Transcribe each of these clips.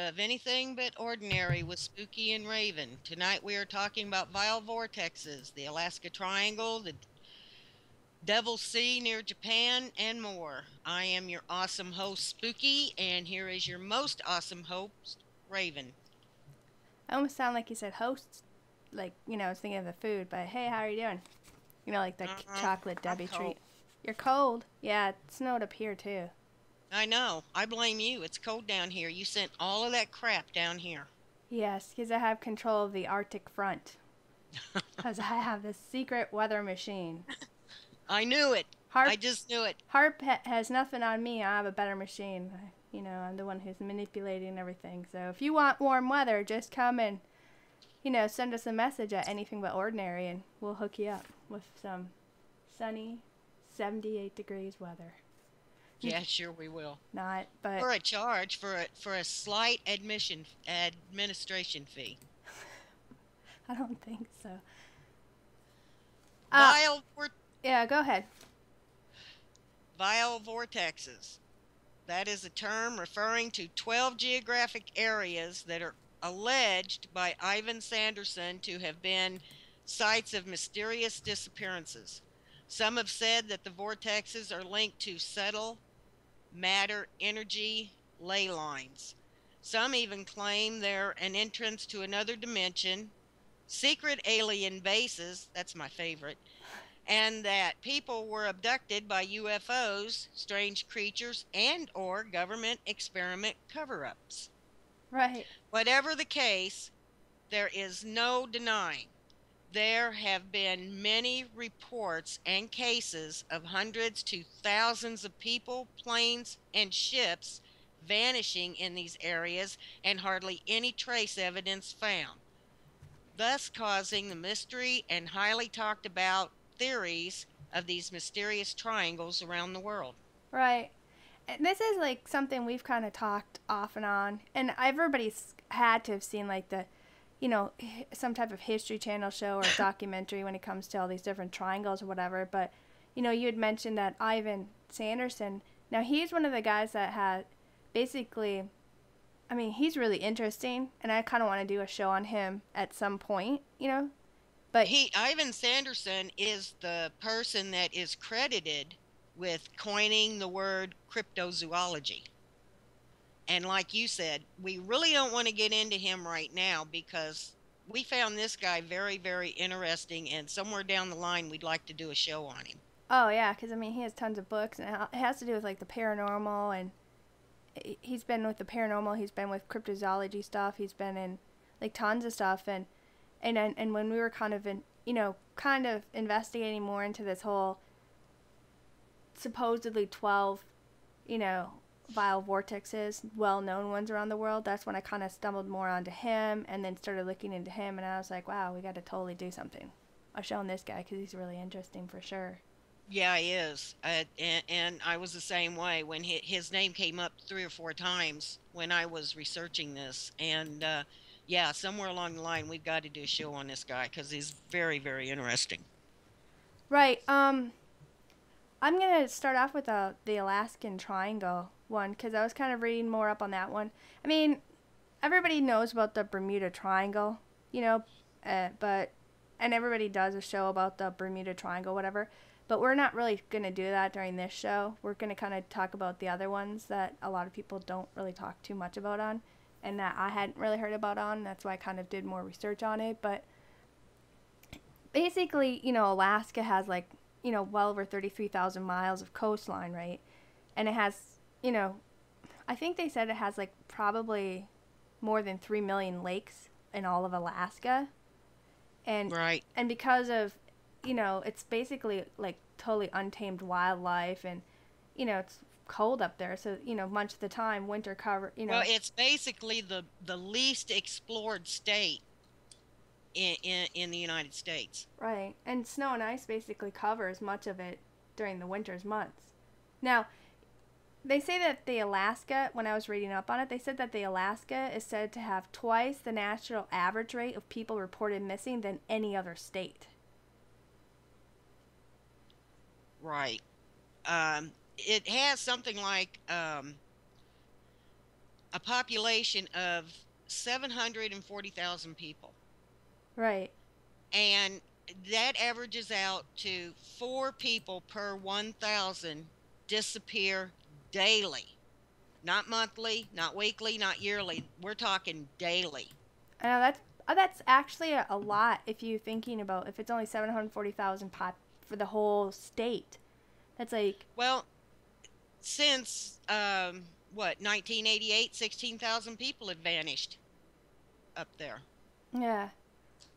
of Anything But Ordinary with Spooky and Raven. Tonight we are talking about vile vortexes, the Alaska Triangle, the Devil's Sea near Japan, and more. I am your awesome host, Spooky, and here is your most awesome host, Raven. I almost sound like you said host, like, I was thinking of the food, but hey, how are you doing? Like the chocolate I'm Debbie cold. treat. You're cold? Yeah, it snowed up here too. I know. I blame you. It's cold down here. You sent all of that crap down here. Yes, because I have control of the Arctic front. Because I have this secret weather machine. I knew it. I Harp, just knew it. Harp has nothing on me. I have a better machine. I'm the one who's manipulating everything. So if you want warm weather, just come and, send us a message at Anything But Ordinary and we'll hook you up with some sunny 78 degrees weather. Yeah, sure we will. Not, but For a charge for a slight administration fee. I don't think so. Vile Yeah, go ahead. vile vortexes. That is a term referring to 12 geographic areas that are alleged by Ivan Sanderson to have been sites of mysterious disappearances. Some have said that the vortexes are linked to subtle matter energy ley lines. Some even claim they're an entrance to another dimension, secret alien bases, that's my favorite, and that people were abducted by UFOs, strange creatures, and or government experiment cover-ups. Right. Whatever the case, there is no denying there have been many reports and cases of hundreds to thousands of people, planes, and ships vanishing in these areas and hardly any trace evidence found, thus causing the mystery and highly talked about theories of these mysterious triangles around the world. Right. And this is like something we've kind of talked off and on, and everybody's had to have seen like some type of history channel show or documentary when it comes to all these different triangles or whatever. But you had mentioned that Ivan Sanderson. Now he's one of the guys that had basically. I mean, he's really interesting, and I kind of want to do a show on him at some point. But Ivan Sanderson is the person that is credited with coining the word cryptozoology. And like you said, we really don't want to get into him right now because we found this guy very, very interesting. And somewhere down the line, we'd like to do a show on him. oh yeah, because I mean he has tons of books, and it has to do with like the paranormal, and he's been with the paranormal. He's been with cryptozoology stuff. He's been in like tons of stuff, and when we were kind of kind of investigating more into this whole supposedly 12, you know, vile vortexes, well-known ones around the world, that's when I kind of stumbled more onto him and then started looking into him, and I was like, wow, we got to totally do something. I'll show him this guy because he's really interesting for sure. Yeah, he is. And I was the same way when his name came up 3 or 4 times when I was researching this. And yeah, somewhere along the line, we've got to do a show on this guy because he's very, very interesting. Right. I'm gonna start off with the Alaskan Triangle one because I was kind of reading more up on that one. I mean, everybody knows about the Bermuda Triangle, but and everybody does a show about the Bermuda Triangle, whatever. But we're not really gonna do that during this show. We're gonna kind of talk about the other ones that a lot of people don't really talk too much about on, and that I hadn't really heard about on. That's why I kind of did more research on it. But basically, Alaska has like, well over 33,000 miles of coastline, right? And it has, you know, I think they said it has like probably more than 3 million lakes in all of Alaska. And Right. and because of, it's basically like totally untamed wildlife, and it's cold up there, so much of the time winter cover, Well, it's basically the least explored state in the United States. right. And snow and ice basically covers much of it during the winter's months. Now, they say that the Alaska, when I was reading up on it, they said that the Alaska is said to have twice the national average rate of people reported missing than any other state. Right. It has something like a population of 740,000 people. Right. And that averages out to 4 people per 1,000 disappear daily. Not monthly, not weekly, not yearly. We're talking daily. I know that's actually a lot if you're thinking about if it's only 740,000 pop for the whole state. That's like Well, since what, 1988, 16,000 people had vanished up there. yeah.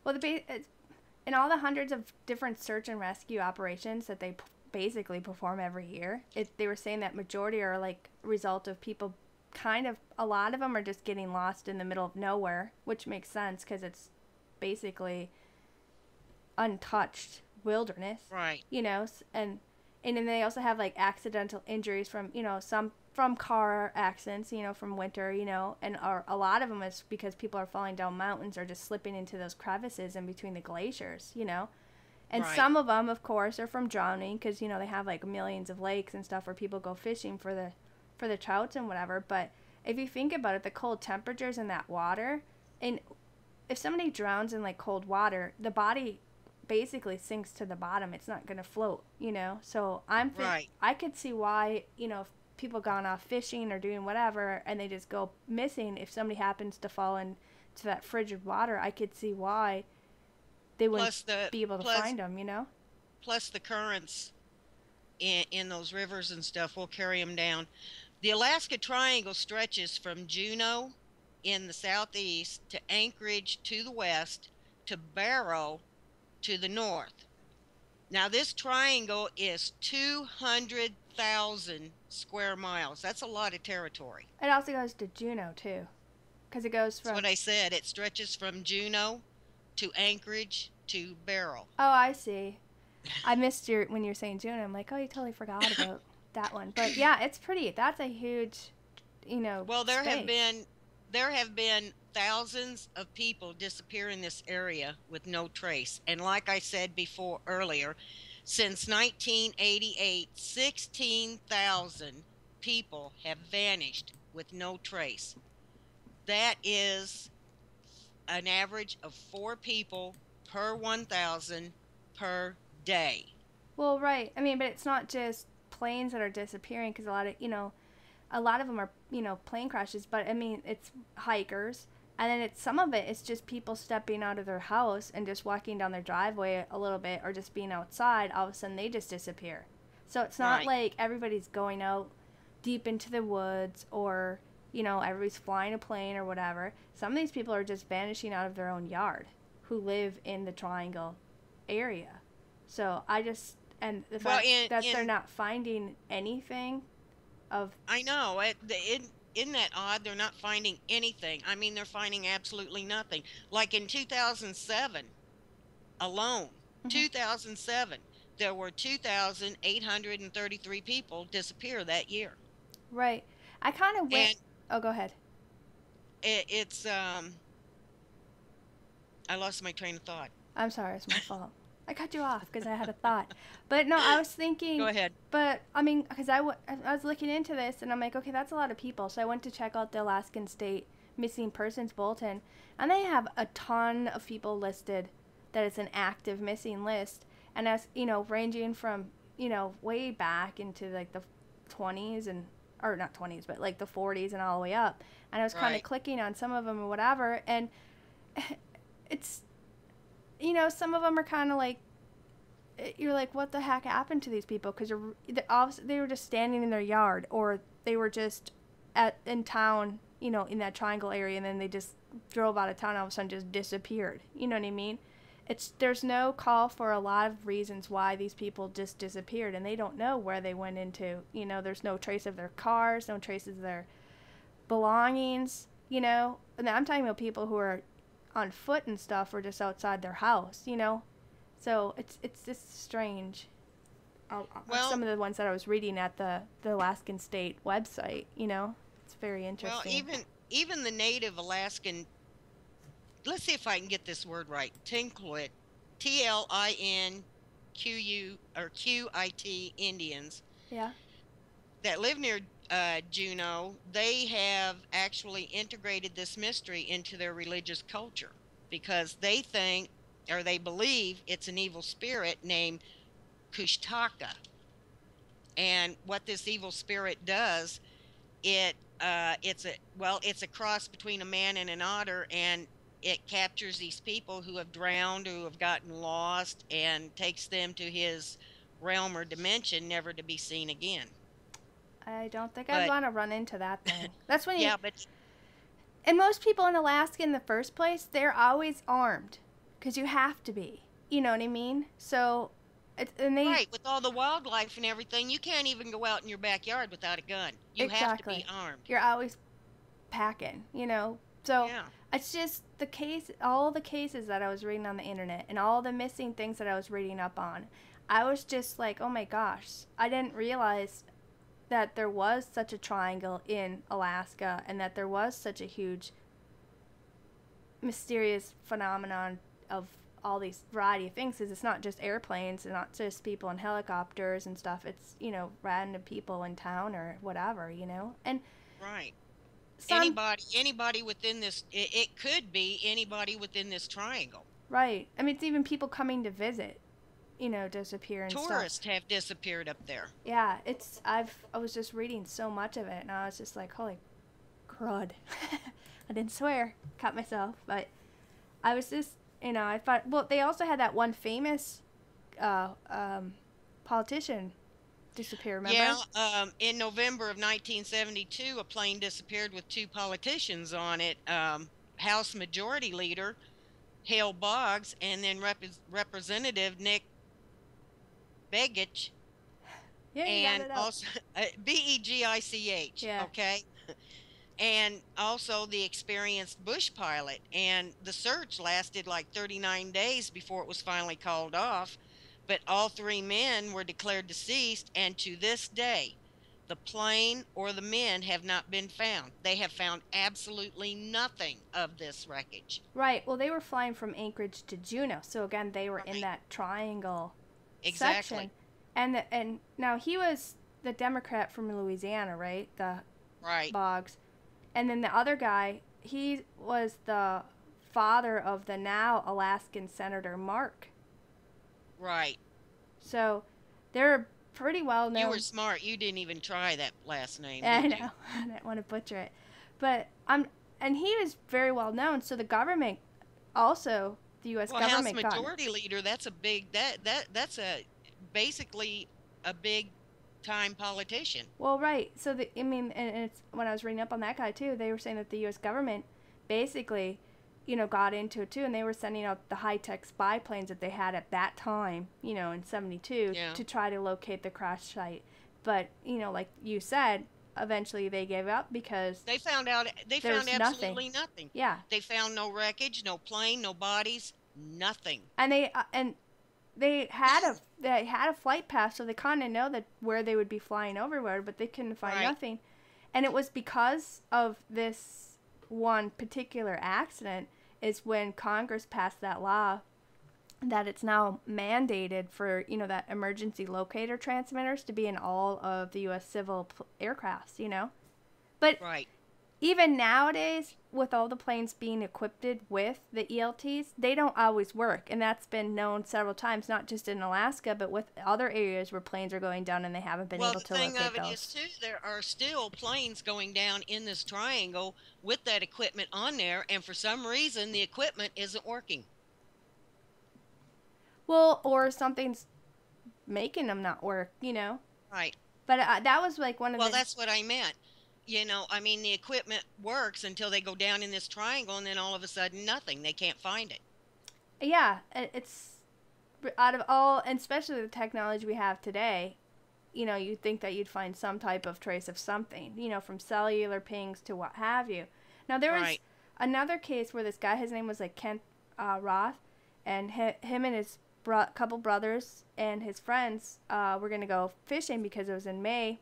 Well, in all the hundreds of different search and rescue operations that they basically perform every year, they were saying that majority are like a result of people kind of a lot of them are just getting lost in the middle of nowhere, which makes sense because it's basically untouched wilderness, Right. you know, and then they also have like accidental injuries from some from car accidents, from winter, and a lot of them is because people are falling down mountains or just slipping into those crevices in between the glaciers. And Right. some of them, of course, are from drowning because they have like millions of lakes and stuff where people go fishing for the trouts and whatever. But if you think about it, the cold temperatures in that water, and if somebody drowns in like cold water, the body basically sinks to the bottom. It's not going to float. So Right. I could see why, if people gone off fishing or doing whatever and they just go missing, if somebody happens to fall into that frigid water, I could see why they wouldn't Plus the be able to plus find them. plus the currents in those rivers and stuff will carry them down. The Alaska Triangle stretches from Juneau in the southeast to Anchorage to the west to Barrow to the north. Now, this triangle is 200,000 square miles. That's a lot of territory. It also goes to Juneau too, because it goes That's what from. I said. It stretches from Juneau to Anchorage to Barrow. Oh, I see. I missed your when you were saying Juneau. I'm like, oh, you totally forgot about that one. But yeah, it's pretty. That's a huge, Well, space. there have been thousands of people disappear in this area with no trace. And like I said before earlier, since 1988, 16,000 people have vanished with no trace. That is an average of 4 people per 1,000 per day. Well, right. I mean, but it's not just planes that are disappearing because a lot of them are plane crashes. But I mean, it's hikers, and then it's some of it. It's just people stepping out of their house and just walking down their driveway a little bit, or just being outside. All of a sudden, they just disappear. So it's not Right. like everybody's going out deep into the woods or everybody's flying a plane or whatever. Some of these people are just vanishing out of their own yard who live in the triangle area. So I just and the Well, fact that they're in not finding anything of. I know isn't that odd? They're not finding anything. I mean, they're finding absolutely nothing. Like in 2007 alone, Mhm. 2007, there were 2,833 people disappear that year. Right. I kind of went. And Oh, go ahead. it's I lost my train of thought. I'm sorry, it's my fault. I cut you off because I had a thought. But no, I was Go thinking, ahead. but I mean, because I was looking into this and I'm like, okay, that's a lot of people. So I went to check out the Alaskan State Missing Persons Bulletin, and they have a ton of people listed that it's an active missing list. And that's, ranging from, way back into like the 20s or not 20s, but like the 40s and all the way up. And I was kind of Right. clicking on some of them or whatever. And it's some of them are kind of like you're like, what the heck happened to these people? Because they were just standing in their yard, or they were just in town, in that triangle area, and then they just drove out of town and all of a sudden just disappeared. You know what I mean? There's no call for a lot of reasons why these people just disappeared, and they don't know where they went into. There's no trace of their cars, no traces of their belongings. And I'm talking about people who are on foot and stuff or just outside their house. So it's just strange. Some Well, of the ones that I was reading at the Alaskan State website, it's very well, interesting. even the native Alaskan, let's see if I can get this word right. Tinquit, TLINQU or QIT Indians Yeah. that live near Juneau, they have actually integrated this mystery into their religious culture because they think or they believe it's an evil spirit named Kushtaka. And what this evil spirit does, it's a cross between a man and an otter, and it captures these people who have drowned, who have gotten lost, and takes them to his realm or dimension, never to be seen again. I don't think I'd But want to run into that thing. That's when you. yeah, but And most people in Alaska in the first place, they're always armed. Because you have to be. You know what I mean? So. And they. right, with all the wildlife and everything, you can't even go out in your backyard without a gun. You have to be Exactly. armed. You're always packing, you know? So Yeah. it's just the case, all the cases that I was reading on the internet and all the missing things that I was reading up on. I was just like, oh my gosh, I didn't realize that there was such a triangle in Alaska and that there was such a huge mysterious phenomenon of all these variety of things because it's not just airplanes and not just people in helicopters and stuff. It's, you know, random people in town or whatever, you know? And Right. some, Anybody within this, it could be anybody within this triangle. right. I mean, it's even people coming to visit, you know, disappear and stuff. Tourists have disappeared up there. Yeah, I was just reading so much of it and I was just like, holy crud. I didn't swear, caught myself, but I was just, you know, I thought, well, they also had that one famous uh, um, politician disappear, remember? Yeah, in November of 1972, a plane disappeared with two politicians on it. House Majority Leader Hale Boggs and then Representative Nick Begich, Yeah, you got and it out. also Begich, Yeah. okay? And also the experienced bush pilot. And the search lasted like 39 days before it was finally called off. But all three men were declared deceased, and to this day, the plane or the men have not been found. They have found absolutely nothing of this wreckage. Right. Well, they were flying from Anchorage to Juneau, so again, they were in Right, that triangle section. exactly. And now he was the Democrat from Louisiana, right? The Right, Boggs. And then the other guy, he was the father of the now Alaskan Senator Mark. right. So they're pretty well You known. were smart. You didn't even try that last name, I did you? know. I didn't want to butcher it. But and he was very well known, so the government also the US Well, House government got him. Majority Leader, that's a big that's a basically a big time politician. Well, right. So I mean, and it's when I was reading up on that guy too, they were saying that the U.S. government basically, you know, got into it too, and they were sending out the high-tech spy planes that they had at that time, you know, in '72, Yeah. to try to locate the crash site. But you know, like you said, eventually they gave up because They there's found nothing. absolutely nothing. Yeah, They found no wreckage, no plane, no bodies, nothing. and they had a flight pass, so they kind of know that where they would be flying overward, but they couldn't find Right. nothing. And it was because of this one particular accident is when Congress passed that law that it's now mandated for, you know, that emergency locator transmitters to be in all of the U.S. civil aircrafts, you know. But Right. even nowadays, with all the planes being equipped with the ELTs, they don't always work. And that's been known several times, not just in Alaska, but with other areas where planes are going down and they haven't been Well, able the to thing locate of it those. is too, there are still planes going down in this triangle with that equipment on there, and for some reason the equipment isn't working. Well, or something's making them not work, you know. Right. But that was like one of Well, the. that's what I meant. I mean, the equipment works until they go down in this triangle, and then all of a sudden, nothing. They can't find it. Yeah, it's out of all, and especially the technology we have today, you know, you'd think that you'd find some type of trace of something, you know, from cellular pings to what have you. Now, there was Right. another case where this guy, his name was like Kent Roth, and him and his couple brothers and his friends were going to go fishing because it was in May.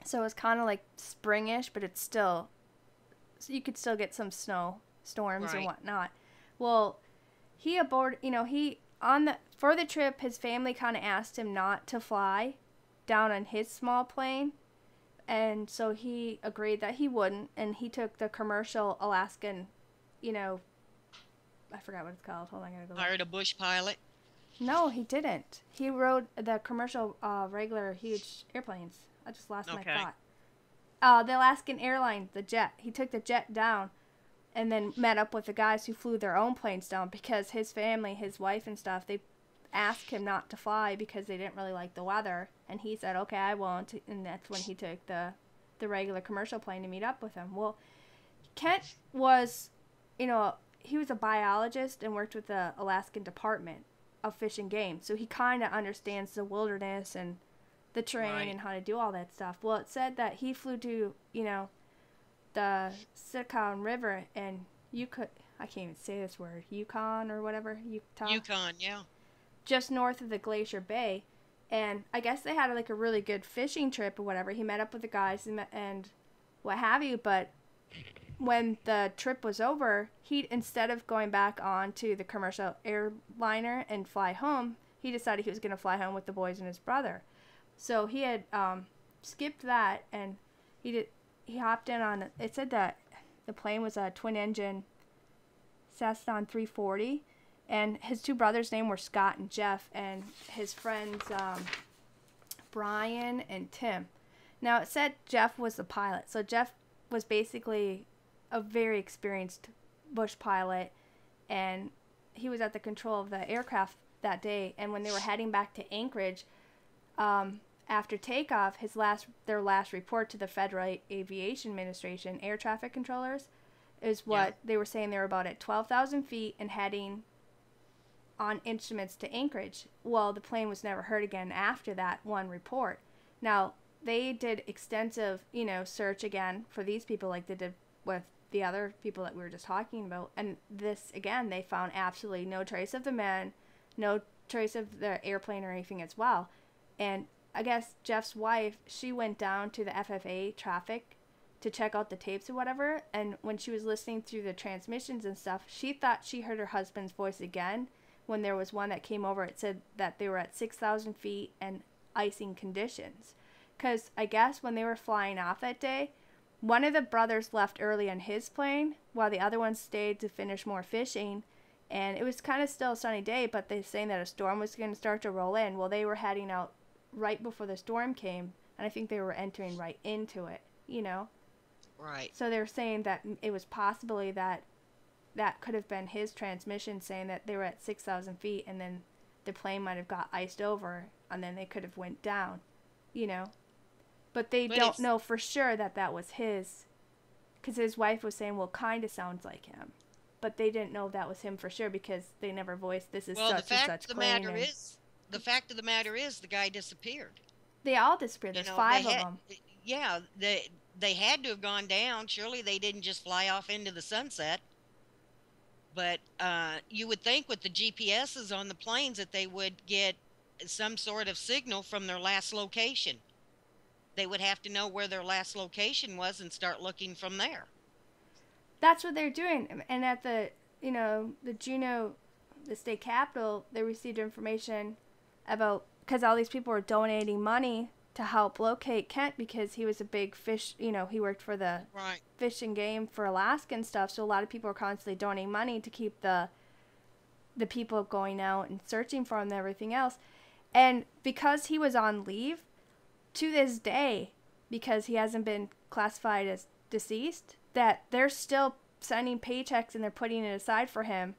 So it was kind of like springish, but it's still, so you could still get some snow storms and Right. whatnot. Well, he aboard, you know, for the trip, his family kind of asked him not to fly down on his small plane And so he agreed that he wouldn't, and he took the commercial Alaskan, you know, I forgot what it's called. Hold on, I gotta go look. Hired a bush pilot. No, he didn't. He rode the commercial, regular, huge airplanes. I just lost my Okay. thought. The Alaskan Airlines, the jet. He took the jet down and then met up with the guys who flew their own planes down because his family, his wife and stuff, they asked him not to fly because they didn't really like the weather. And he said, okay, I won't. And that's when he took the regular commercial plane to meet up with him. Well, Kent was, he was a biologist and worked with the Alaskan Department of Fish and Game. So he kind of understands the wilderness and the terrain Right. and how to do all that stuff. Well, it said that he flew to, the Silicon River and I can't even say this word, Yukon or whatever, Utah, Yukon, yeah. just north of the Glacier Bay. And I guess they had like a really good fishing trip or whatever. He met up with the guys and what have you. But when the trip was over, he, instead of going back on to the commercial airliner and fly home, he decided he was going to fly home with the boys and his brother. So he had skipped that, and he hopped in on, it said that the plane was a twin engine Cessna 340, and his two brothers' name were Scott and Jeff, and his friends Brian and Tim. Now it said Jeff was the pilot, so Jeff was basically a very experienced bush pilot, and he was at the control of the aircraft that day. And when they were heading back to Anchorage, after takeoff, their last report to the Federal Aviation Administration air traffic controllers is what they were saying. They were about at 12,000 feet and heading on instruments to Anchorage. Well, the plane was never heard again after that one report. Now, they did extensive, search again for these people like they did with the other people that we were just talking about. And this, again, they found absolutely no trace of the men, no trace of the airplane or anything as well. And I guess Jeff's wife, she went down to the FFA traffic to check out the tapes or whatever. And when she was listening through the transmissions and stuff, she thought she heard her husband's voice again. When there was one that came over, it said that they were at 6,000 feet and icing conditions. Because I guess when they were flying off that day, one of the brothers left early on his plane while the other one stayed to finish more fishing. And it was kind of still a sunny day, but they're saying that a storm was going to start to roll in. Well, they were heading out right before the storm came, and I think they were entering right into it, Right. So they were saying that it was possibly that could have been his transmission saying that they were at 6,000 feet, and then the plane might have got iced over, and then they could have went down, But they don't know for sure that was his, because his wife was saying, well, kind of sounds like him. But they didn't know that was him for sure because they never voiced this is such and such plane. The fact of the matter is the guy disappeared. They all disappeared. There's 5 of them. Yeah, they had to have gone down. Surely they didn't just fly off into the sunset. But you would think with the GPSs on the planes that they would get some sort of signal from their last location. They would have to know where their last location was and start looking from there. That's what they're doing. And at the Juneau, the state capitol, they received information about, because all these people were donating money to help locate Kent because he was a big fish, he worked for the Fish and Game for Alaska and stuff. So a lot of people were constantly donating money to keep the people going out and searching for him and everything else. And because he was on leave, to this day, because he hasn't been classified as deceased, that they're still sending paychecks and they're putting it aside for him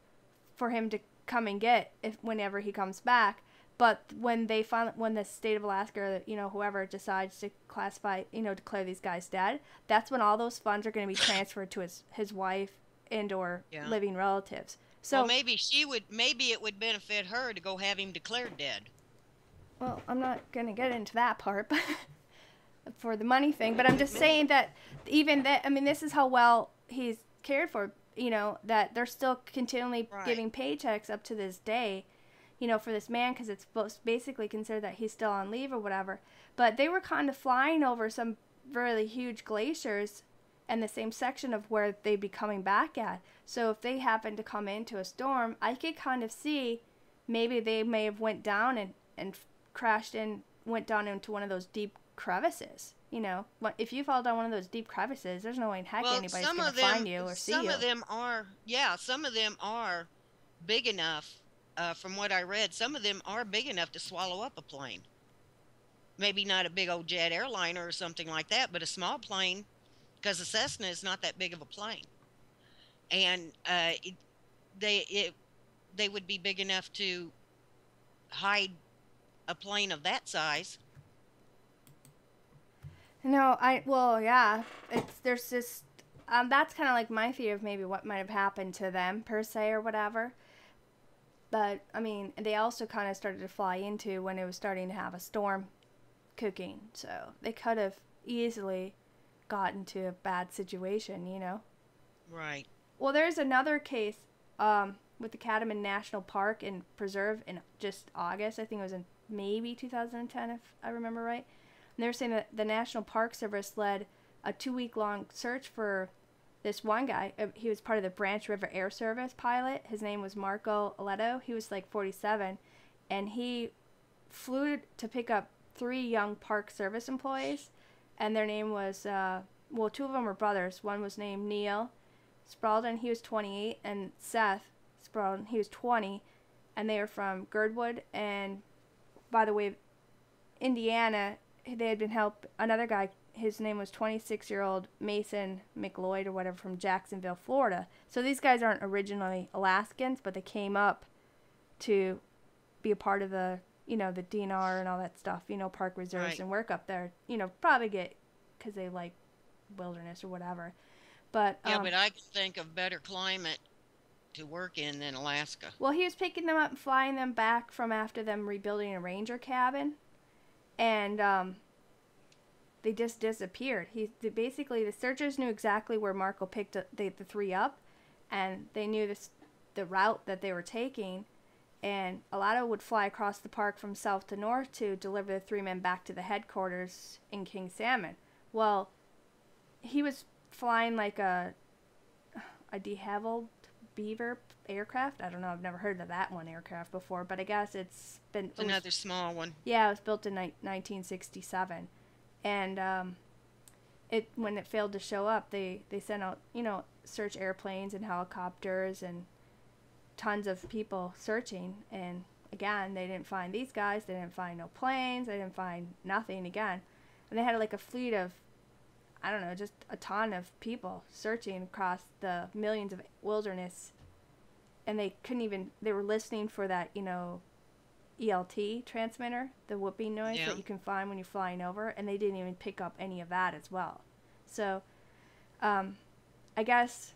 to come and get whenever he comes back. But when the state of Alaska, or, whoever decides to classify, declare these guys dead, that's when all those funds are going to be transferred to his wife and or living relatives. So maybe it would benefit her to go have him declared dead. Well, I'm not going to get into that part for the money thing, but I'm just saying that even that, this is how well he's cared for, that they're still continually giving paychecks up to this day, for this man, because it's basically considered that he's still on leave or whatever. But they were kind of flying over some really huge glaciers in the same section of where they'd be coming back at. So if they happened to come into a storm, I could kind of see maybe they may have went down and crashed in, went down into one of those deep crevices, If you fall down one of those deep crevices, there's no way in heck Well, anybody's going to find you or see you. some of them are big enough. From what I read, some of them are big enough to swallow up a plane. Maybe not a big old jet airliner or something like that, but a small plane, because the Cessna is not that big of a plane, and they it, they would be big enough to hide a plane of that size. No, well, yeah, there's just, that's kind of like my fear of maybe what might have happened to them per se or whatever. But I mean, they also kind of started to fly into when it was starting to have a storm cooking, so they could have easily gotten to a bad situation. Right. Well, there's another case with the Catamount National Park and Preserve in just August. I think it was in maybe 2010, if I remember right. And they were saying that the National Park Service led a 2-week-long search for this one guy. He was part of the Branch River Air Service pilot. His name was Marco Aletto. He was like 47, and he flew to pick up 3 young Park Service employees, and their name was, 2 of them were brothers. One was named Neil Spaulding, he was 28, and Seth Spaulding, he was 20, and they were from Girdwood, and by the way, Indiana. They had been helped another guy. His name was 26-year-old Mason McLeod or whatever from Jacksonville, Florida. So these guys aren't originally Alaskans, but they came up to be a part of the DNR and all that stuff, park reserves Right. and work up there. Probably because they like wilderness or whatever. But Yeah, but I can think of better climate to work in than Alaska. well, he was picking them up and flying them back from after them rebuilding a ranger cabin, and they just disappeared. Basically, the searchers knew exactly where Marco picked the 3 up, and they knew the route that they were taking. And Alato would fly across the park from south to north to deliver the 3 men back to the headquarters in King Salmon. Well, he was flying like a de Havilland Beaver aircraft. I don't know. I've never heard of that one aircraft before, but I guess it's Another small one. Yeah, it was built in 1967, and when it failed to show up, they sent out search airplanes and helicopters and tons of people searching, and again they didn't find these guys. They didn't find no planes. They didn't find nothing again, and they had like a fleet of, I don't know, just a ton of people searching across the millions of wilderness, and they couldn't even. They were listening for that ELT transmitter, the whooping noise Yeah. that you can find when you're flying over, and they didn't even pick up any of that as well. So, I guess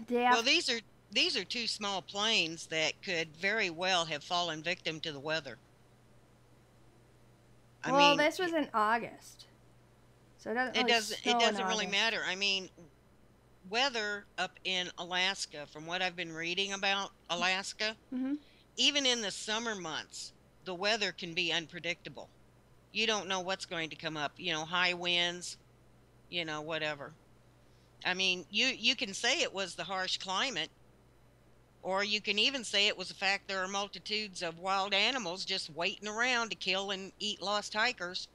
Well, these are 2 small planes that could very well have fallen victim to the weather. I well, mean, this was in August, so it doesn't really it snow in doesn't really August. matter. I mean, weather up in Alaska, from what I've been reading about Alaska, Mhm. even in the summer months, the weather can be unpredictable. You don't know what's going to come up, high winds, whatever. I mean, you can say it was the harsh climate, or you can even say it was the fact there are multitudes of wild animals just waiting around to kill and eat lost hikers.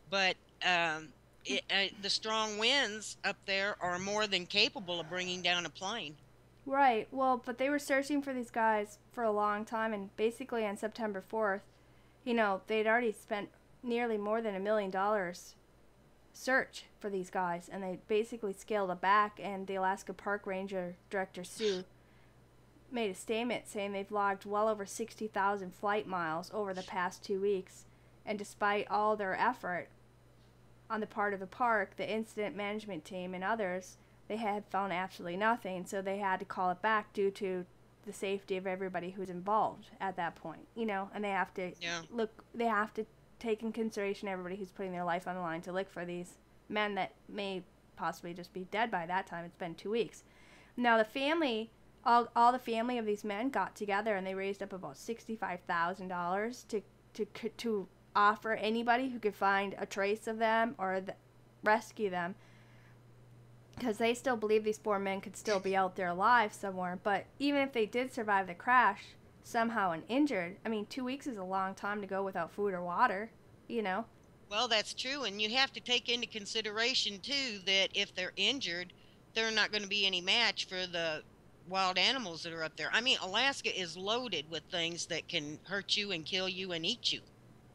But the strong winds up there are more than capable of bringing down a plane. Right. Well, but they were searching for these guys for a long time, and basically on September 4th, they'd already spent nearly more than $1 million search for these guys, and they basically scaled it back. And the Alaska Park Ranger Director Sue made a statement saying they've logged well over 60,000 flight miles over the past 2 weeks, and despite all their effort on the part of the park, the incident management team, and others, they had found absolutely nothing, so they had to call it back due to the safety of everybody who's involved at that point, and they have to Yeah. they have to take in consideration everybody who's putting their life on the line to look for these men that may possibly just be dead by that time. It's been 2 weeks. Now the family, all the family of these men got together, and they raised up about $65,000 to offer anybody who could find a trace of them or rescue them, because they still believe these 4 men could still be out there alive somewhere. But even if they did survive the crash somehow and injured, I mean, 2 weeks is a long time to go without food or water. Well, that's true, and you have to take into consideration too that if they're injured, they're not going to be any match for the wild animals that are up there. I mean, Alaska is loaded with things that can hurt you and kill you and eat you.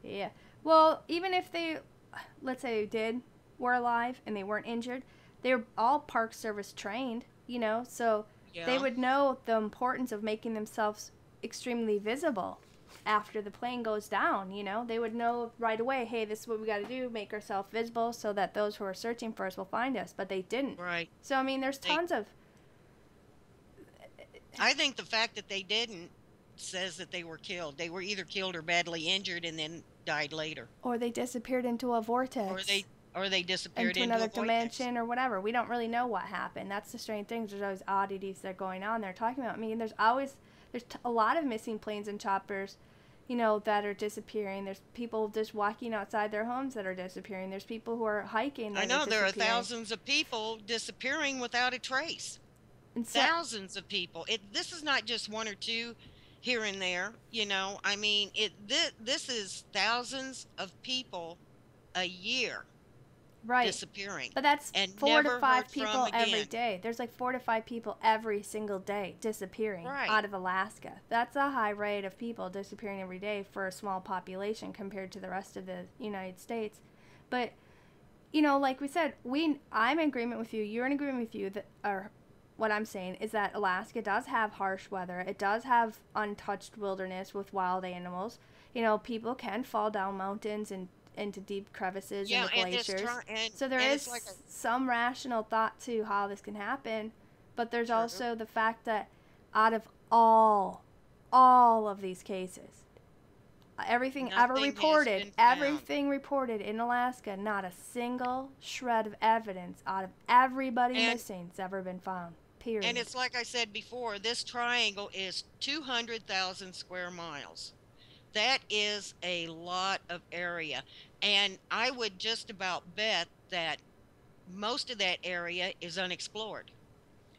Yeah. Well, even if they, let's say they did, were alive and they weren't injured, they were all Park Service trained, so they Yeah, would know the importance of making themselves extremely visible after the plane goes down, They would know right away, hey, this is what we got to do, make ourselves visible so that those who are searching for us will find us, but they didn't. right. So, I mean, there's They, tons of. I think the fact that they didn't says that they were killed. They were either killed or badly injured and then died later, Or they disappeared into a or vortex. they disappeared Into into another a vortex. dimension or whatever. We don't really know what happened. That's the strange thing. There's always oddities that are going on. They're talking about. I mean, there's a lot of missing planes and choppers, that are disappearing. There's people just walking outside their homes that are disappearing. There's people who are hiking I that are know there are disappearing. thousands of people disappearing without a trace. And so, Thousands of people. This is not just one or two here and there, you know. I mean, this is thousands of people a year right. disappearing But that's and four to never heard five from people every again. day. There's like 4 to 5 people every single day disappearing Right. out of Alaska. That's a high rate of people disappearing every day for a small population compared to the rest of the United States. But like we said, I'm in agreement with you. You're in agreement with you that, or what I'm saying is that Alaska does have harsh weather. It does have untouched wilderness with wild animals. People can fall down mountains and into deep crevices in Yeah, the glaciers. So there and is it's like a some rational thought to how this can happen, but there's true. also the fact that out of all of these cases, Nothing has been found. everything reported in Alaska, not a single shred of evidence out of everybody And missing has ever been found. and Period. it's like I said before, this triangle is 200,000 square miles. That is a lot of area. And I would just about bet that most of that area is unexplored.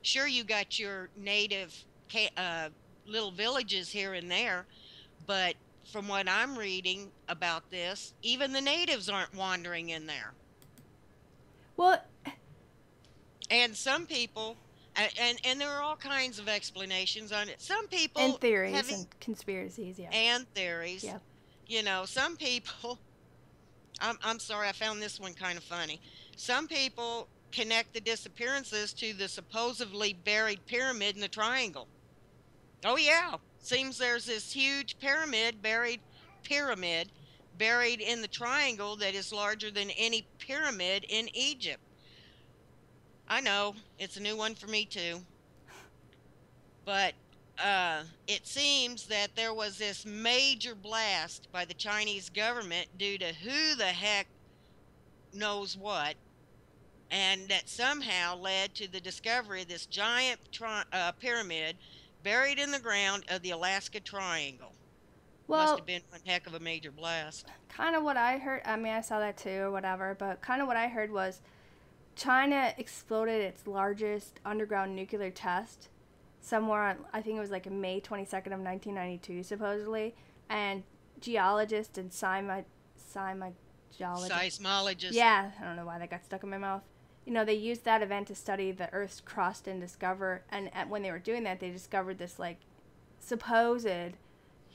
Sure, you got your native little villages here and there, but from what I'm reading about this, even the natives aren't wandering in there. Well, And some people, and there are all kinds of explanations on it. Some and people have, theories and conspiracies, yeah. and theories, Yeah. you know, some people, I'm sorry, I found this one kind of funny. Some people connect the disappearances to the supposedly buried pyramid in the triangle. Oh yeah, seems there's this huge pyramid buried in the triangle that is larger than any pyramid in Egypt. I know, it's a new one for me too. But it seems that there was this major blast by the Chinese government due to who the heck knows what, and that somehow led to the discovery of this giant pyramid buried in the ground of the Alaska Triangle. Must Well, have been one heck of a major blast. kind of what I heard, I mean, I saw that too or whatever, but kind of what I heard was China exploded its largest underground nuclear test somewhere on, I think it was like May 22nd of 1992, supposedly. And geologists and Seismologists. yeah, I don't know why that got stuck in my mouth. They used that event to study the Earth's crust and discover, and when they were doing that, they discovered this like supposed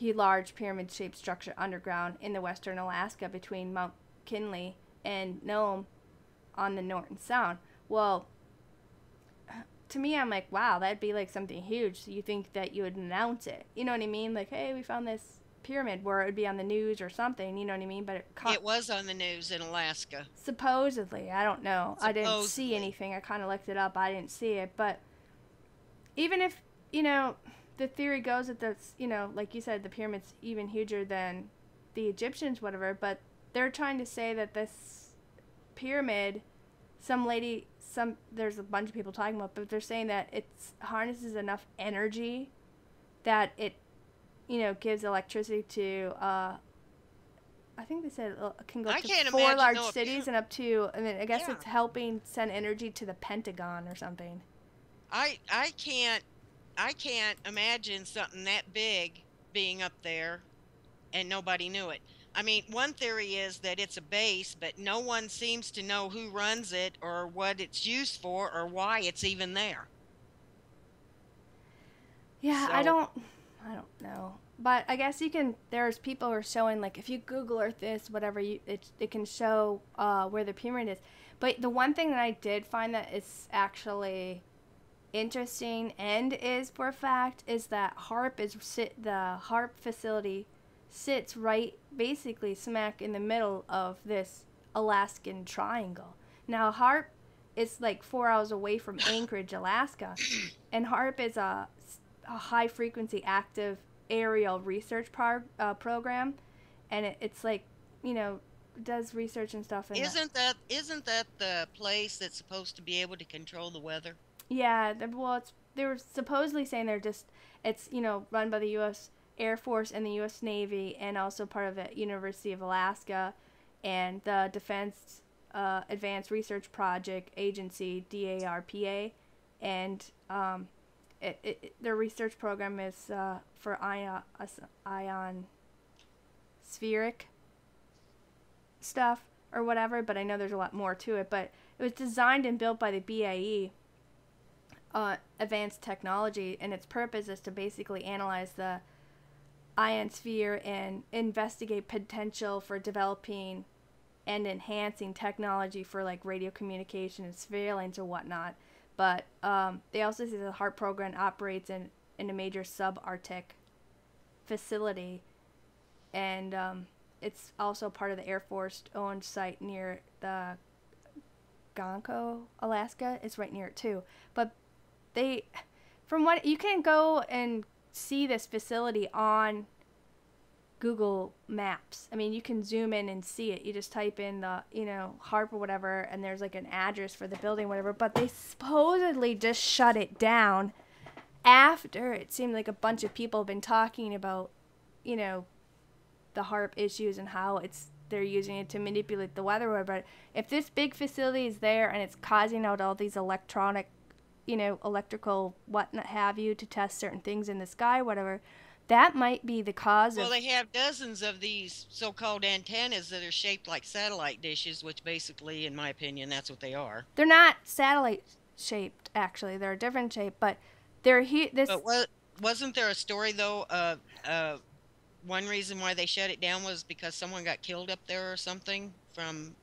large pyramid-shaped structure underground in the western Alaska between Mount Kinley and Nome on the Norton Sound. Well, to me, I'm like, wow, that'd be like something huge. So you think that you would announce it? You know what I mean? Like, hey, we found this pyramid, where it would be on the news or something. You know what I mean? But It was on the news in Alaska. supposedly, I don't know. I didn't see Supposedly. anything. I kind of looked it up. I didn't see it. But even if the theory goes that that's like you said, the pyramid's even huger than the Egyptians, whatever. But they're trying to say that this pyramid, there's a bunch of people talking about, but they're saying that it harnesses enough energy that it gives electricity to I think they said it can go I to can't 4 imagine large no cities and up to, I mean, I guess yeah. it's helping send energy to the Pentagon or something. I can't imagine something that big being up there and nobody knew it. I mean, one theory is that it's a base, but no one seems to know who runs it or what it's used for or why it's even there. Yeah, So, I don't know. But I guess you can. There's people who are showing like if you Google Earth this whatever it can show where the pyramid is. But the one thing that I did find that is actually interesting and is for a fact is that the HARP facility sits right basically smack in the middle of this Alaskan Triangle. Now HARP is like 4 hours away from Anchorage, Alaska, and HARP is a high frequency active aerial research program, and it's like you know does research and stuff in the isn't that the place that's supposed to be able to control the weather? yeah, well, they were supposedly saying they're just it's run by the U.S. Air Force and the U.S. Navy, and also part of the University of Alaska, and the Defense Advanced Research Project Agency (DARPA), and their research program is for ion spheric stuff or whatever. But I know there's a lot more to it. But it was designed and built by the BAE Advanced Technology, and its purpose is to basically analyze the ionosphere and investigate potential for developing and enhancing technology for like radio communication and surveillance or whatnot. But they also say the HARP program operates in a major subarctic facility, and it's also part of the Air Force owned site near the Gonko, Alaska. It's right near it too. But they, from what you can go and see this facility on Google Maps. I mean, you can zoom in and see it. You just type in the, HARP or whatever, and there's like an address for the building, whatever. But they supposedly just shut it down after it seemed like a bunch of people have been talking about, the HARP issues and how they're using it to manipulate the weather. But if this big facility is there and it's causing out all these electrical what have you to test certain things in the sky, whatever, that might be the cause Well, of. they have dozens of these so-called antennas that are shaped like satellite dishes, which basically, in my opinion, that's what they are. They're not satellite shaped, actually. They're a different shape, but they're this. But wasn't there a story though? One reason why they shut it down was because someone got killed up there or something from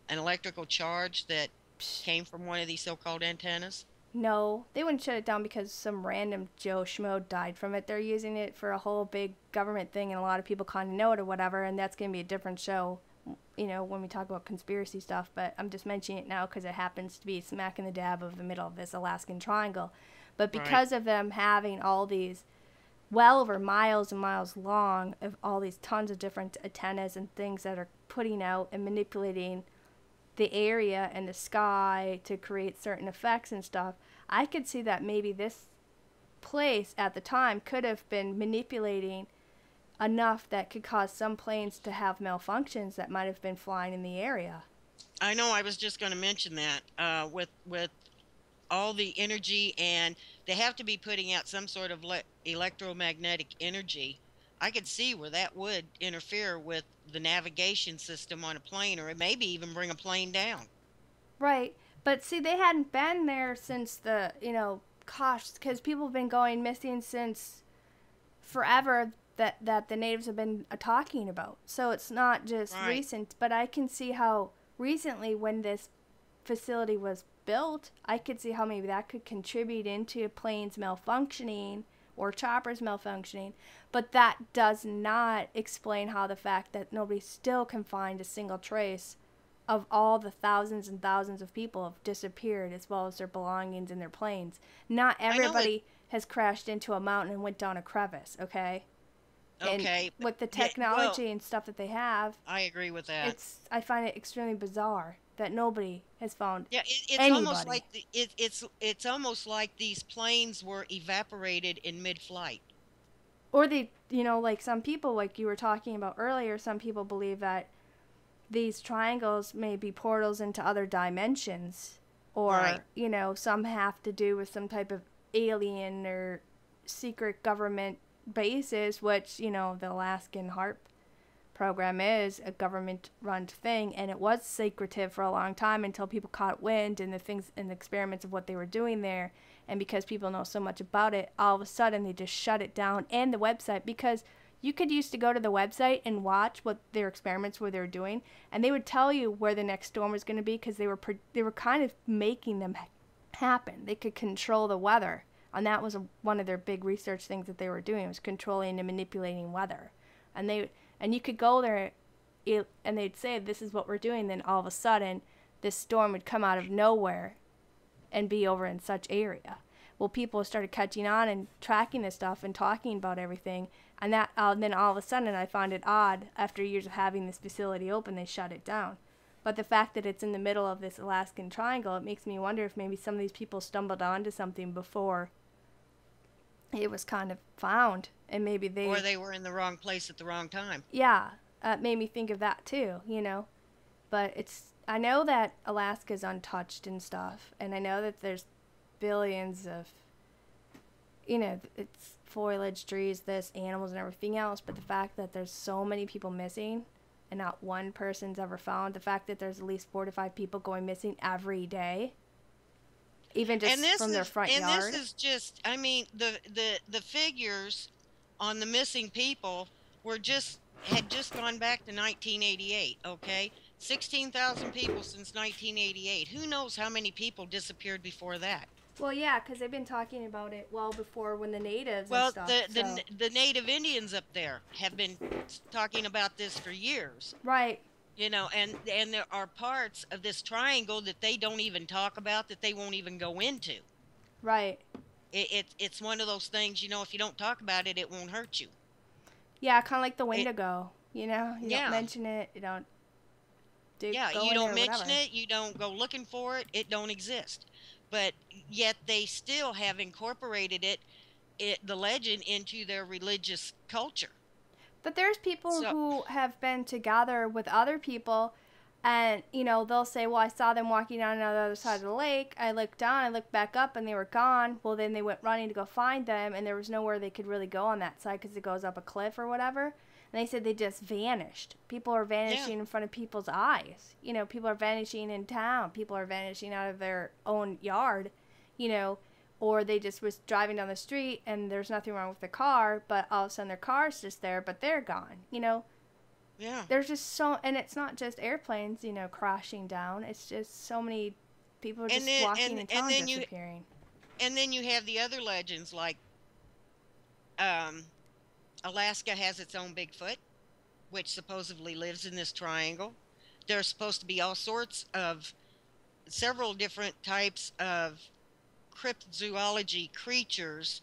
an electrical charge that came from one of these so-called antennas. No, they wouldn't shut it down because some random Joe Schmo died from it. They're using it for a whole big government thing, and a lot of people kind of know it or whatever, and that's going to be a different show, when we talk about conspiracy stuff. But I'm just mentioning it now because it happens to be smack in the dab of the middle of this Alaskan Triangle. But Right. because of them having all these well over miles and miles long of all these tons of different antennas and things that are putting out and manipulating the area and the sky to create certain effects and stuff, I could see that maybe this place at the time could have been manipulating enough that could cause some planes to have malfunctions that might have been flying in the area. I know. I was just going to mention that with all the energy, and they have to be putting out some sort of electromagnetic energy. I could see where that would interfere with the navigation system on a plane, or maybe even bring a plane down. Right. But see, they hadn't been there since gosh, because people have been going missing since forever that the natives have been talking about. So it's not just Right. recent, but I can see how recently when this facility was built, I could see how maybe that could contribute into planes malfunctioning or choppers malfunctioning, but that does not explain how the fact that nobody still can find a single trace of all the thousands and thousands of people have disappeared as well as their belongings and their planes. Not I know it. everybody has crashed into a mountain and went down a crevice, okay? And Okay. with the Yeah. Well, technology and stuff that they have, I agree with that. I find it extremely bizarre that nobody has found Yeah. It's almost anybody. like it's almost like these planes were evaporated in mid-flight. Or like some people, like you were talking about earlier, some people believe that these triangles may be portals into other dimensions, Right. or some have to do with some type of alien or secret government bases, which the Alaskan HARP program is a government run thing, and it was secretive for a long time until people caught wind and the things and the experiments of what they were doing there. And because people know so much about it, all of a sudden they just shut it down and the website, because you could used to go to the website and watch what their experiments were they were doing, and they would tell you where the next storm was going to be, because they were kind of making them happen. They could control the weather, and that was one of their big research things that they were doing, was controlling and manipulating weather. And you could go there, and they'd say, this is what we're doing. Then all of a sudden, this storm would come out of nowhere and be over in such area. Well, people started catching on and tracking this stuff and talking about everything. And then all of a sudden, I found it odd, after years of having this facility open, they shut it down. But the fact that it's in the middle of this Alaskan Triangle, it makes me wonder if maybe some of these people stumbled onto something before it was kind of found, and maybe Or they were in the wrong place at the wrong time. yeah, it made me think of that too, But I know that Alaska's untouched and stuff, and I know that there's billions of, it's foliage, trees, this, animals, and everything else, but the fact that there's so many people missing and not one person's ever found, the fact that there's at least 4 to 5 people going missing every day, even just from their front yard. And this is just, I mean, the figures on the missing people had just gone back to 1988, okay? 16,000 people since 1988. Who knows how many people disappeared before that? Well, yeah, because they've been talking about it well before, when the natives well, and stuff. the Native Indians up there have been talking about this for years. Right. And there are parts of this triangle that they don't even talk about, that they won't even go into. Right. It's one of those things, if you don't talk about it, it won't hurt you. Yeah, kind of like the Wendigo, You Yeah. don't mention it, you don't you don't mention it, you don't go looking for it, it don't exist. But yet they still have incorporated the legend, into their religious culture. But there's people who have been together with other people, and, they'll say, well, I saw them walking down the other side of the lake. I looked down, I looked back up, and they were gone. Well, then they went running to go find them, and there was nowhere they could really go on that side because it goes up a cliff or whatever. And they said they just vanished. People are vanishing in front of people's eyes. People are vanishing in town. People are vanishing out of their own yard, or they just was driving down the street and there's nothing wrong with the car, but all of a sudden their car's just there, but they're gone, Yeah. There's just and it's not just airplanes, crashing down. It's just so many people are just walking in town disappearing. And then you have the other legends, like Alaska has its own Bigfoot, which supposedly lives in this triangle. There's supposed to be all sorts of several different types of cryptozoology creatures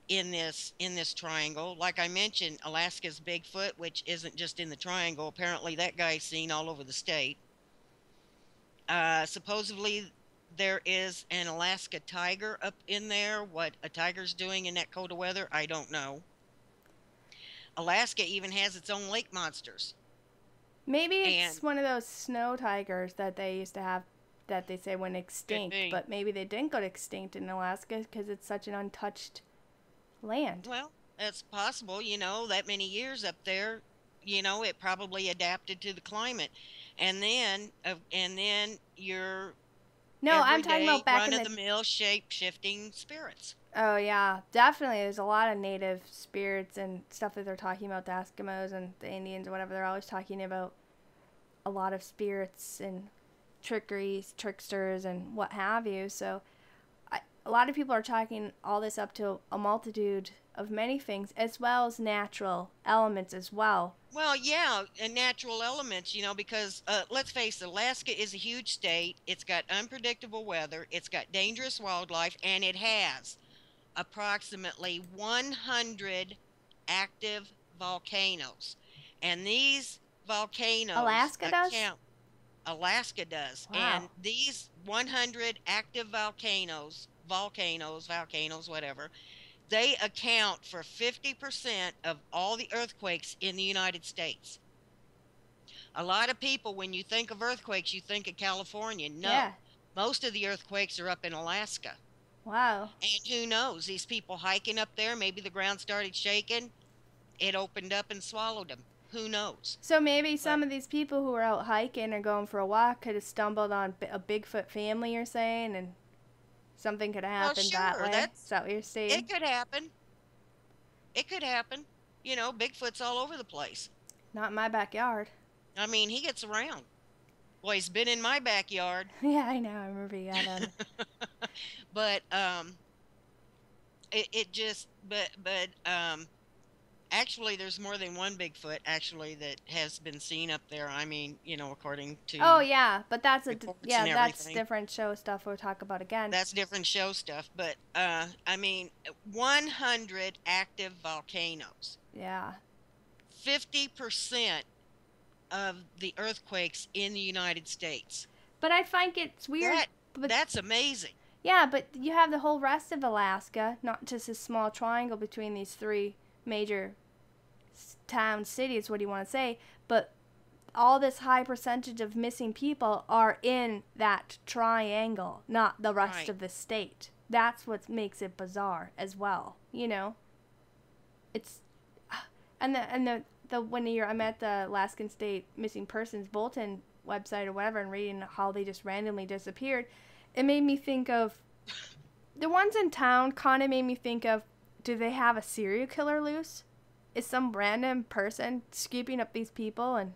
in this triangle. Like I mentioned, Alaska's Bigfoot, which isn't just in the triangle. Apparently that guy's seen all over the state. Supposedly there is an Alaska tiger up in there. What a tiger's doing in that cold of weather, I don't know. Alaska even has its own lake monsters. Maybe it's one of those snow tigers that they used to have, that they say went extinct, but maybe they didn't go extinct in Alaska because it's such an untouched land. Well, that's possible. That many years up there, it probably adapted to the climate, and then you're I'm talking about back in the run-of-the-mill shape-shifting spirits. Oh yeah, definitely. There's a lot of native spirits and stuff that they're talking about. The Eskimos and the Indians or whatever, they're always talking about a lot of spirits and trickeries, tricksters, and what have you. So a lot of people are chalking all this up to a multitude of many things, as well as natural elements as well. Well, yeah, and natural elements, because let's face it, Alaska is a huge state. It's got unpredictable weather. It's got dangerous wildlife, and it has approximately 100 active volcanoes. And these volcanoes... Alaska does? Alaska does. Wow. And these 100 active volcanoes, whatever, they account for 50% of all the earthquakes in the United States. A lot of people, when you think of earthquakes, you think of California. No, yeah. Most of the earthquakes are up in Alaska. Wow. And who knows, these people hiking up there, maybe the ground started shaking, it opened up and swallowed them. Who knows? So maybe But some of these people who are out hiking or going for a walk could have stumbled on a Bigfoot family, you're saying, and something could have well, happened that sure, way. Is that's that what you're it saying? could happen. It could happen. You know, Bigfoot's all over the place. Not in my backyard. I mean, he gets around. Well, he's been in my backyard, Yeah, I know. I remember you got on. but it just actually, there's more than one Bigfoot actually that has been seen up there. I mean, you know, according Oh to yeah, but that's reports yeah, and that's everything. different show stuff we'll talk about again. That's different show stuff, but I mean, 100 active volcanoes. Yeah. 50% of the earthquakes in the United States. But I find it's weird. That But that's amazing. yeah, but you have the whole rest of Alaska, not just a small triangle between these three major town cities. What do you want to say? But all this high percentage of missing people are in that triangle, not the rest Right. of the state. That's what makes it bizarre as well. It's and the when you're I'm at the Alaskan State Missing Persons Bulletin website or whatever and reading how they just randomly disappeared, it made me think of the ones in town. Kind of made me think of, do they have a serial killer loose? Is some random person scooping up these people and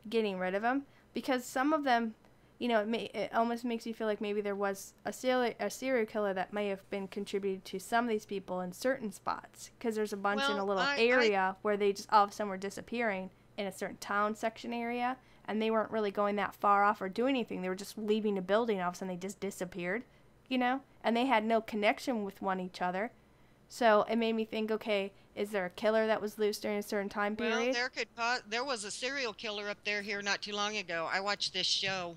getting rid of them? Because some of them, it almost makes you feel like maybe there was a serial killer that may have been contributed to some of these people in certain spots. Because there's a bunch in a Well, little I area where they just all of a sudden were disappearing in a certain town section area, and they weren't really going that far off or doing anything. They were just leaving a building. All of a sudden, they just disappeared, and they had no connection with one each other. So it made me think, okay, is there a killer that was loose during a certain time well, period? there was a serial killer up there here not too long ago. I watched this show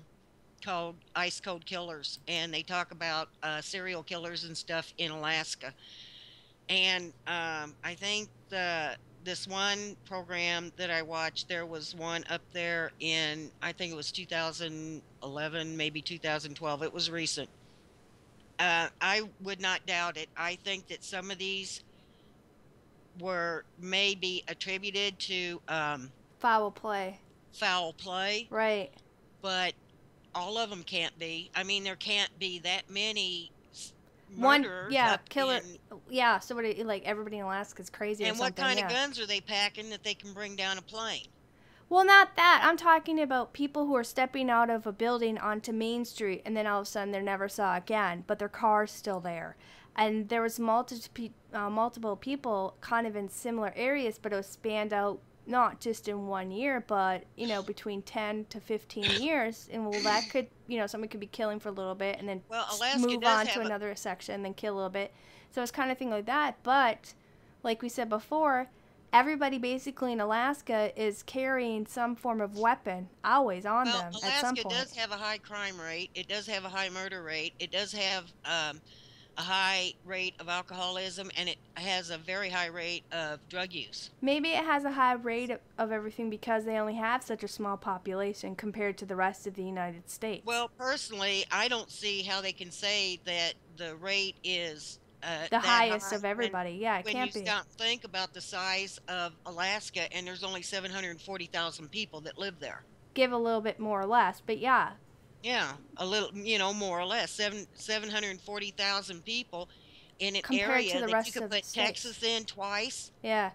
called Ice Cold Killers, and they talk about serial killers and stuff in Alaska. And I think the this one program that I watched, there was one up there in, I think it was 2011, maybe 2012. It was recent. I would not doubt it. I think that some of these were maybe attributed to Foul play. foul play, Right. but all of them can't be. I mean, there can't be that many One, murders yeah, up killer. in. Yeah, so what, like everybody in Alaska's crazy or And what something, kind of yeah. guns are they packing that they can bring down a plane? Well, not that. I'm talking about people who are stepping out of a building onto Main Street and then all of a sudden they're never saw again, but their car's still there. And there was multiple people kind of in similar areas, but it was spanned out not just in 1 year, but between 10 to 15 years. And well, that could, someone could be killing for a little bit and then Well, Alaska move does on to have a. another section and then kill a little bit. So it's kind of thing like that. But like we said before, everybody basically in Alaska is carrying some form of weapon always on Well, them at some Alaska point. does have a high crime rate. It does have a high murder rate. It does have a high rate of alcoholism, and it has a very high rate of drug use. Maybe it has a high rate of everything because they only have such a small population compared to the rest of the United States. Well, personally, I don't see how they can say that the rate is The that highest high of everybody. Yeah, it when you can't be. stop and think about the size of Alaska, and there's only 740,000 people that live there. Give a little bit more or less, but yeah, Yeah, a little, more or less, 740,000 people in an compared to area the that you rest could of the put states. Texas in twice. Yeah.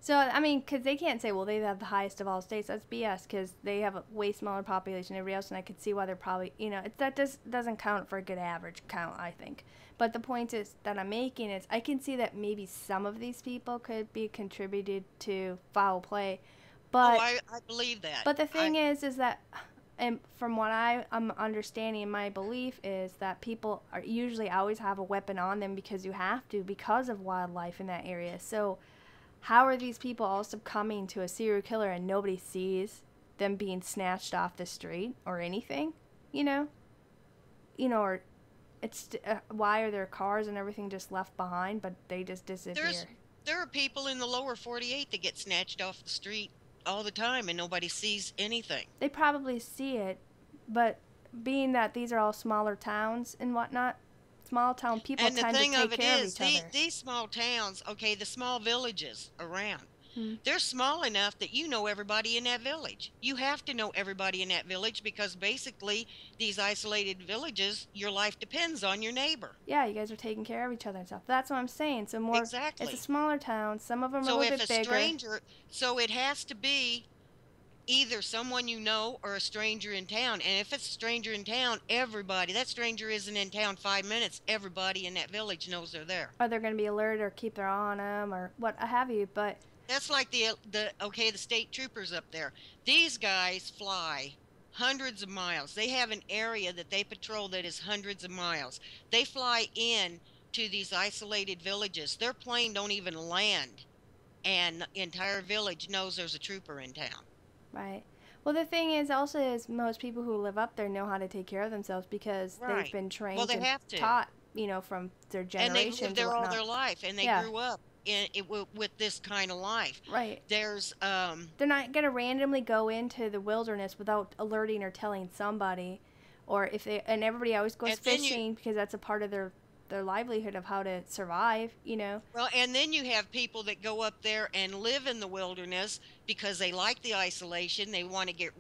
So, I mean, because they can't say, well, they have the highest of all states. That's BS because they have a way smaller population than everybody else, and I could see why they're probably, that doesn't count for a good average count, I think. But the point is that I'm making is I can see that maybe some of these people could be contributed to foul play. Oh, But I believe that. but the thing is that, and from what I'm understanding, my belief is that people are usually always have a weapon on them because you have to because of wildlife in that area. So how are these people all succumbing to a serial killer and nobody sees them being snatched off the street or anything? Or it's why are their cars and everything just left behind, but they just There's disappear? there are people in the lower 48 that get snatched off the street all the time and nobody sees anything. They probably see it, but being that these are all smaller towns and whatnot, small town people And the tend to thing of take it care of is, each other. these small towns, okay, the small villages around, Mm-hmm. They're small enough that you know everybody in that village. You have to know everybody in that village because basically these isolated villages, your life depends on your neighbor. Yeah, you guys are taking care of each other and stuff. That's what I'm saying. So more, it's a Exactly. smaller town. Some of them are a So little if a bit bigger. stranger, so it has to be either someone you know or a stranger in town. And if it's a stranger in town, everybody, that stranger isn't in town 5 minutes, everybody in that village knows they're there. Or they're going to be alert or keep their eye on them or what have you. But That's like the state troopers up there. These guys fly hundreds of miles. They have an area that they patrol that is hundreds of miles. They fly in to these isolated villages. Their plane don't even land, and the entire village knows there's a trooper in town. right. Well, the thing is also is most people who live up there know how to take care of themselves because they've Right. been Well, trained they and have to. taught, from their And they've lived generations or there all whatnot. their life, and they Yeah, grew up with this kind of life. right. There's They're not going to randomly go into the wilderness without alerting or telling somebody. Or if they, and everybody always goes and then you fishing because that's a part of their livelihood of how to survive. Well, and then you have people that go up there and live in the wilderness because they like the isolation. They want to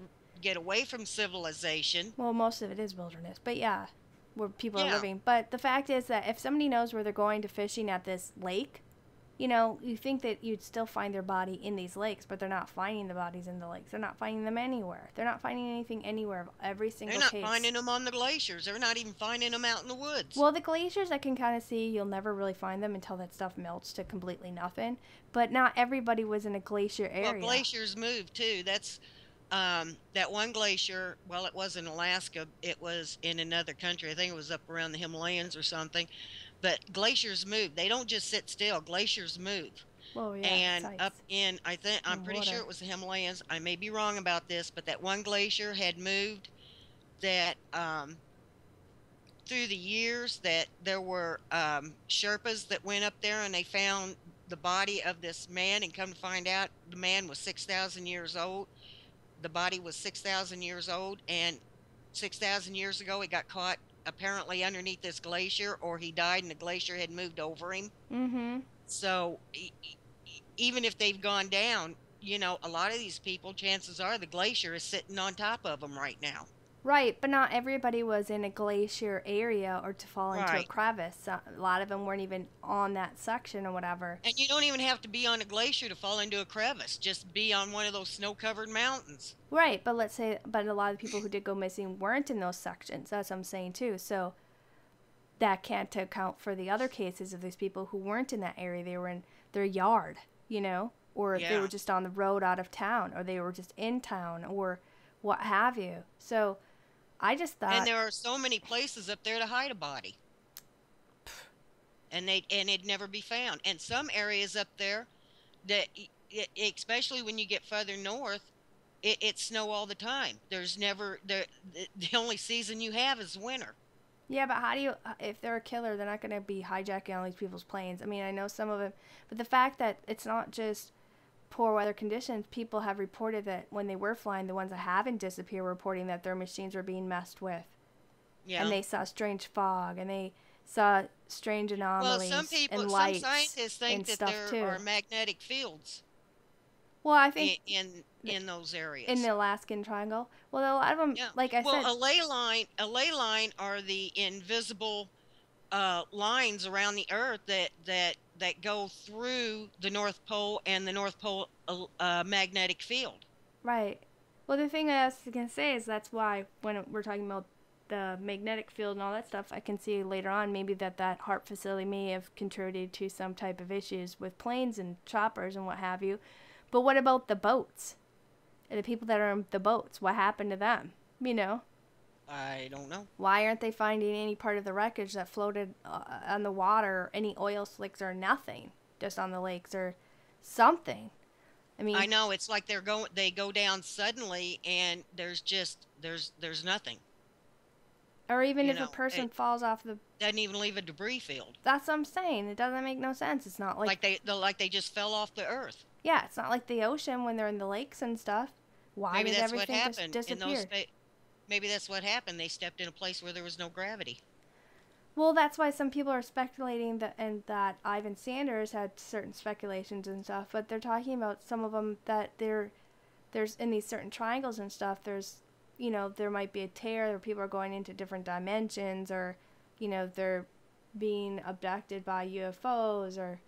get away from civilization. Well, most of it is wilderness, but yeah, where people are Yeah. living. But the fact is that if somebody knows where they're going to fishing at this lake, you think that you'd still find their body in these lakes, but they're not finding the bodies in the lakes. They're not finding them anywhere. They're not finding anything anywhere of every They're single not case. finding them on the glaciers. They're not even finding them out in the woods. Well, the glaciers I can kind of see you'll never really find them until that stuff melts to completely nothing. But not everybody was in a glacier area. Well, glaciers move too. That's that one glacier. Well, it was in Alaska. It was in another country. I think it was up around the Himalayas or something. But glaciers move. They don't just sit still. Glaciers move. Well, yeah, it's And ice up in, I'm and pretty sure water. it was the Himalayas. I may be wrong about this, but that one glacier had moved that through the years that there were Sherpas that went up there and they found the body of this man, and come to find out the man was 6,000 years old. The body was 6,000 years old, and 6,000 years ago he got caught apparently underneath this glacier, or he died and the glacier had moved over him. Mm-hmm. So even if they've gone down, a lot of these people, chances are the glacier is sitting on top of them right now. Right, but not everybody was in a glacier area or to fall into a Right. crevice. A lot of them weren't even on that section or whatever. And you don't even have to be on a glacier to fall into a crevice. Just be on one of those snow-covered mountains. Right, but but a lot of the people who did go missing weren't in those sections. That's what I'm saying too. So that can't account for the other cases of these people who weren't in that area. They were in their yard, or they Yeah. were just on the road out of town, or they were just in town, or what have you. So I just And thought, there are so many places up there to hide a body. And it'd never be found. And some areas up there that especially when you get further north, it's snow all the time. There's never the only season you have is winter. yeah, but how do you, if they're a killer, they're not going to be hijacking all these people's planes. I mean, I know some of them, but the fact that it's not just poor weather conditions, people have reported that when they were flying, the ones that haven't disappeared were reporting that their machines were being messed with. Yeah. And they saw strange fog, and they saw strange anomalies Well, some lights scientists think and that stuff there too. are magnetic fields Well, I think in those areas. in the Alaskan Triangle. Well, a lot of them, Yeah. like I Well, said, a ley line are the invisible lines around the Earth that go through the North Pole and the North Pole magnetic field. right. Well, the thing I was going to say is that's why when we're talking about the magnetic field and all that stuff, I can see later on maybe that HARP facility may have contributed to some type of issues with planes and choppers and what have you. But what about the boats? The people that are in the boats, what happened to them? I don't know. Why aren't they finding any part of the wreckage that floated on the water, any oil slicks or nothing, just on the lakes or something? I mean, I know it's like they go down suddenly and there's nothing. or even You if a know, person it falls off the, doesn't even leave a debris field. that's what I'm saying. It doesn't make no sense. It's not like Like they just fell off the earth. yeah, it's not like the ocean when they're in the lakes and stuff. Why Maybe did that's what everything just happened in disappear? maybe that's what happened. They stepped in a place where there was no gravity. Well, that's why some people are speculating that, and that Ivan Sanders had certain speculations and stuff, but they're talking about some of them that there's in these certain triangles and stuff, there's, there might be a tear, or people are going into different dimensions, or, they're being abducted by UFOs, or,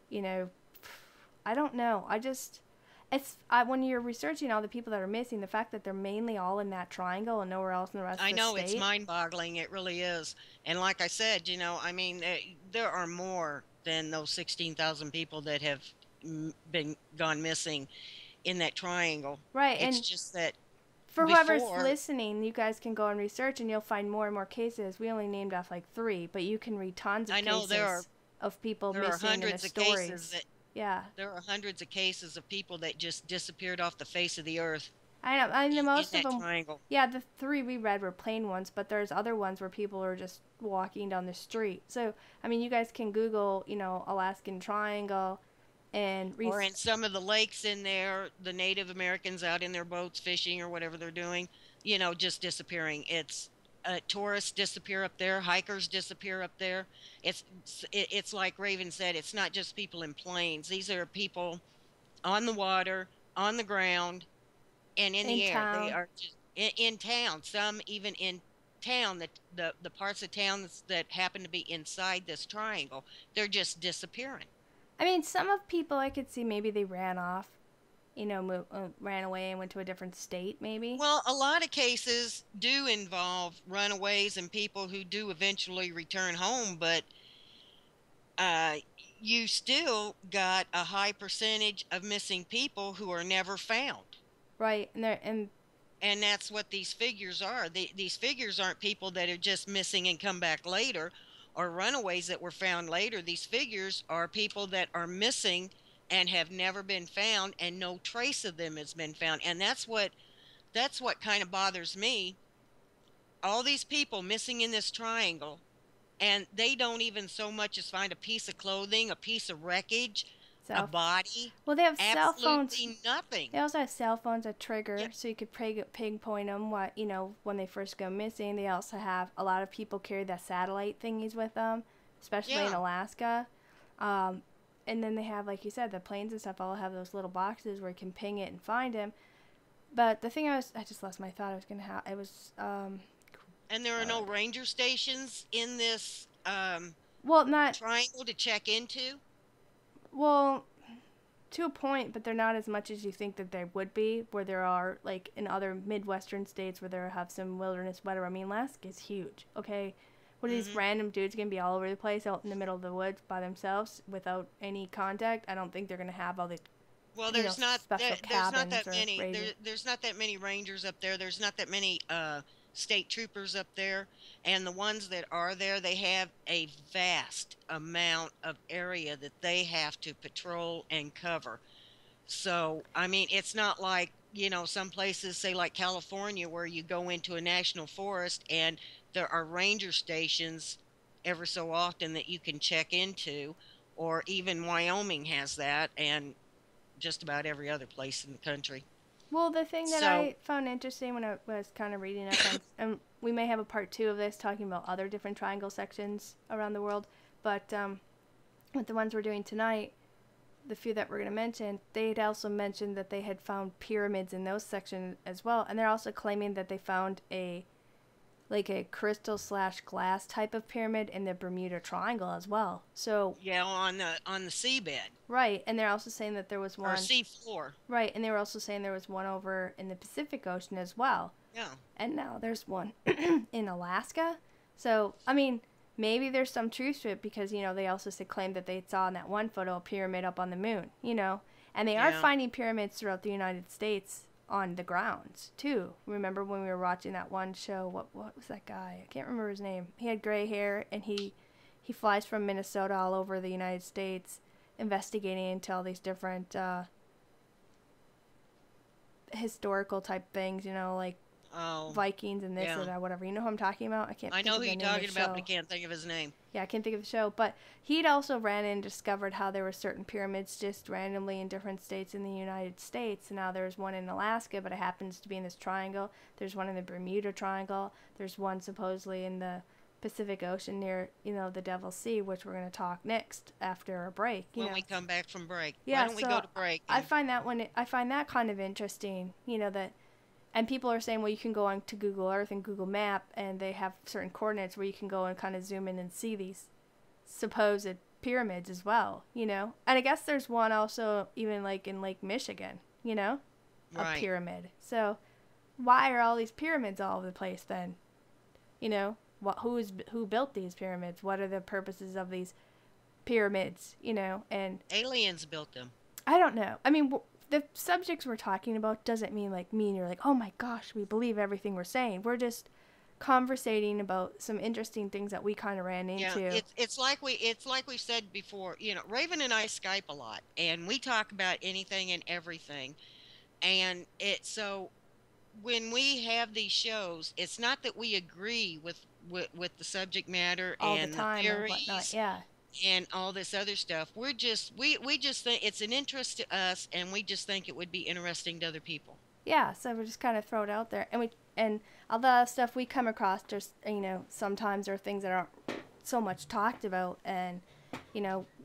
you know, I don't know. When you're researching all the people that are missing, the fact that they're mainly all in that triangle and nowhere else in the rest I of the know it's state. mind-boggling. It really is. And like I said, I mean, there are more than those 16,000 people that have been gone missing in that triangle. Right, It's and just that for whoever's before, listening, you guys can go and research and you'll find more and more cases. We only named off like 3, but you can read tons of I know cases of people there are missing and the hundreds of cases stories. that Yeah. there are hundreds of cases of people that just disappeared off the face of the earth I know in most of that them, triangle. yeah, the 3 we read were plain ones, but there's other ones where people are just walking down the street. So, I mean, you guys can Google, Alaskan Triangle and Or in some of the lakes in there, the Native Americans out in their boats fishing or whatever they're doing, just disappearing. It's tourists disappear up there, hikers disappear up there. It's like Raven said, it's not just people in planes. These are people on the water, on the ground, and in in the air. They town. are just in town. Some even in town, the parts of towns that happen to be inside this triangle, they're just disappearing. I mean, some of people I could see maybe they ran off, ran away and went to a different state, maybe. Well, a lot of cases do involve runaways and people who do eventually return home, but uh, you still got a high percentage of missing people who are never found. Right, and And that's what these figures are. These figures aren't people that are just missing and come back later or runaways that were found later. These figures are people that are missing and have never been found and no trace of them has been found. And that's what kind of bothers me. All these people missing in this triangle, and they don't even so much as find a piece of clothing, a piece of wreckage, a cell. body, Well, they have cell phones. absolutely nothing. They also have cell phones that Yeah, trigger, so you could pinpoint them. When they first go missing. They also have a lot of people carry the satellite thingies with them, especially in yeah. Alaska. Um, and then they have, like you said, the planes and stuff all have those little boxes where you can ping it and find him. But the thing I just lost my thought I was gonna have. It was And there are no ranger stations in this well, not triangle to check into. well to a point, but they're not as much as you think that they would be. Where there are like in other midwestern states where there have some wilderness weather. I mean, Alaska's huge. Okay, what are these Hmm. random dudes gonna be all over the place out in the middle of the woods by themselves without any contact? I don't think they're gonna have all the Well, there's not special there's not cabins that or many raising. there's not that many rangers up there. There's not that many state troopers up there, and the ones that are there, they have a vast amount of area that they have to patrol and cover. So, I mean, it's not like, some places, say like California, where you go into a national forest and there are ranger stations ever so often that you can check into, or even Wyoming has that, and just about every other place in the country. Well, the thing that So, I found interesting when I was kind of reading up on, and we may have a part 2 of this talking about other different triangle sections around the world, but with the ones we're doing tonight, the few that we're going to mention, they had also mentioned that they had found pyramids in those sections as well, and they're also claiming that they found a crystal slash glass type of pyramid in the Bermuda Triangle as well. So yeah, on the seabed right, and they're also saying that there was or one seafloor. right, and they were also saying there was one over in the Pacific Ocean as well, Yeah. and now there's one in Alaska. So I mean, maybe there's some truth to it because they also claim that they saw in that one photo a pyramid up on the moon. And they are Yeah. finding pyramids throughout the United States on the grounds too. Remember when we were watching that one show? What was that guy? I can't remember his name. He had gray hair and he flies from Minnesota all over the United States, investigating into all these different historical type things. Like Oh, Vikings and this and yeah. that, whatever. You know who I'm talking about? I can't I think know of who the you're name of the talking about, but I show. can't think of his name. Yeah, I can't think of the show. But he'd also ran and discovered how there were certain pyramids just randomly in different states in the United States. And now there's one in Alaska, but it happens to be in this triangle. There's one in the Bermuda Triangle. There's one supposedly in the Pacific Ocean near, the Devil's Sea, which we're going to talk next after a break, When we come back from break. Why Yeah, don't we go so to break? I And find I find that kind of interesting, that, and people are saying, well, you can go on to Google Earth and Google Map, and they have certain coordinates where you can go and kind of zoom in and see these supposed pyramids as well, And I guess there's one also even like in Lake Michigan, a right. pyramid. So why are all these pyramids all over the place then? Who built these pyramids? What are the purposes of these pyramids? And Aliens built them. I don't know. I mean, the subjects we're talking about doesn't mean like me and you're like, oh my gosh, we believe everything we're saying. We're just conversating about some interesting things that we kind of ran Yeah, into. it's like we've said before. Raven and I Skype a lot, and we talk about anything and everything. And it's so when we have these shows, it's not that we agree with the subject matter All the and the time or whatnot. theories Yeah. and all this other stuff. We just think it's an interest to us, and we just think it would be interesting to other people. Yeah, so we just kind of throw it out there, and all the stuff we come across, just sometimes are things that aren't so much talked about, and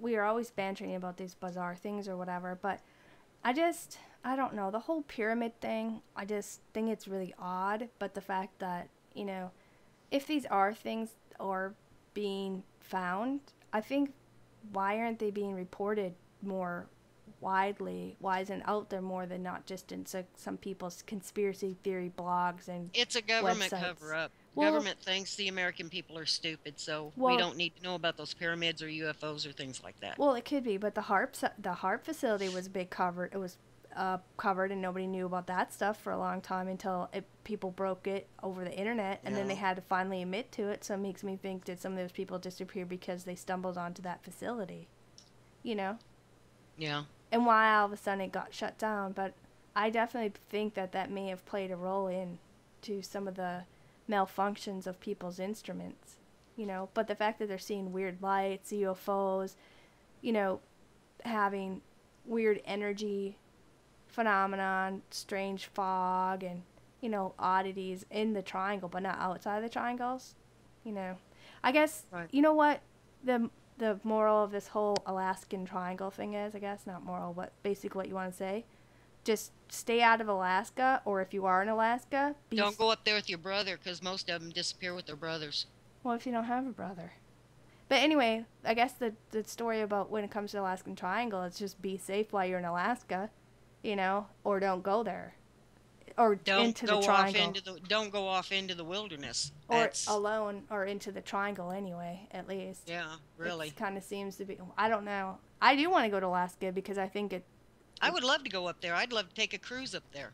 we are always bantering about these bizarre things or whatever. But I don't know, the whole pyramid thing. I just think it's really odd. But the fact that if these are things are being found, I think why aren't they being reported more widely? Why isn't it out there more than not just in some people's conspiracy theory blogs and It's a government websites? cover up. Well, Government thinks the American people are stupid, so we well, don't need to know about those pyramids or UFOs or things like that. well, it could be, but the HARP facility was a big covered. It was covered, and nobody knew about that stuff for a long time until people broke it over the internet, and then they Yeah. had to finally admit to it. So it makes me think, did some of those people disappear because they stumbled onto that facility? You know? Yeah. And why all of a sudden it got shut down. But I definitely think that may have played a role in to some of the malfunctions of people's instruments, But the fact that they're seeing weird lights, UFOs, you know, having weird energy phenomenon, strange fog, and, oddities in the triangle, but not outside the triangles, I guess, Right. you know what the moral of this whole Alaskan Triangle thing is, I guess, not moral, but basically what you want to say. Just stay out of Alaska, or if you are in Alaska, Don't go up there with your brother, because most of them disappear with their brothers. well, if you don't have a brother. But anyway, I guess the story about when it comes to the Alaskan Triangle, it's just be safe while you're in Alaska, or don't go there, or into the triangle, Don't go off into the wilderness. or That's alone, or into the triangle anyway. At least, yeah, really. it kind of seems to be. I don't know. I do want to go to Alaska because I think I would love to go up there. I'd love to take a cruise up there.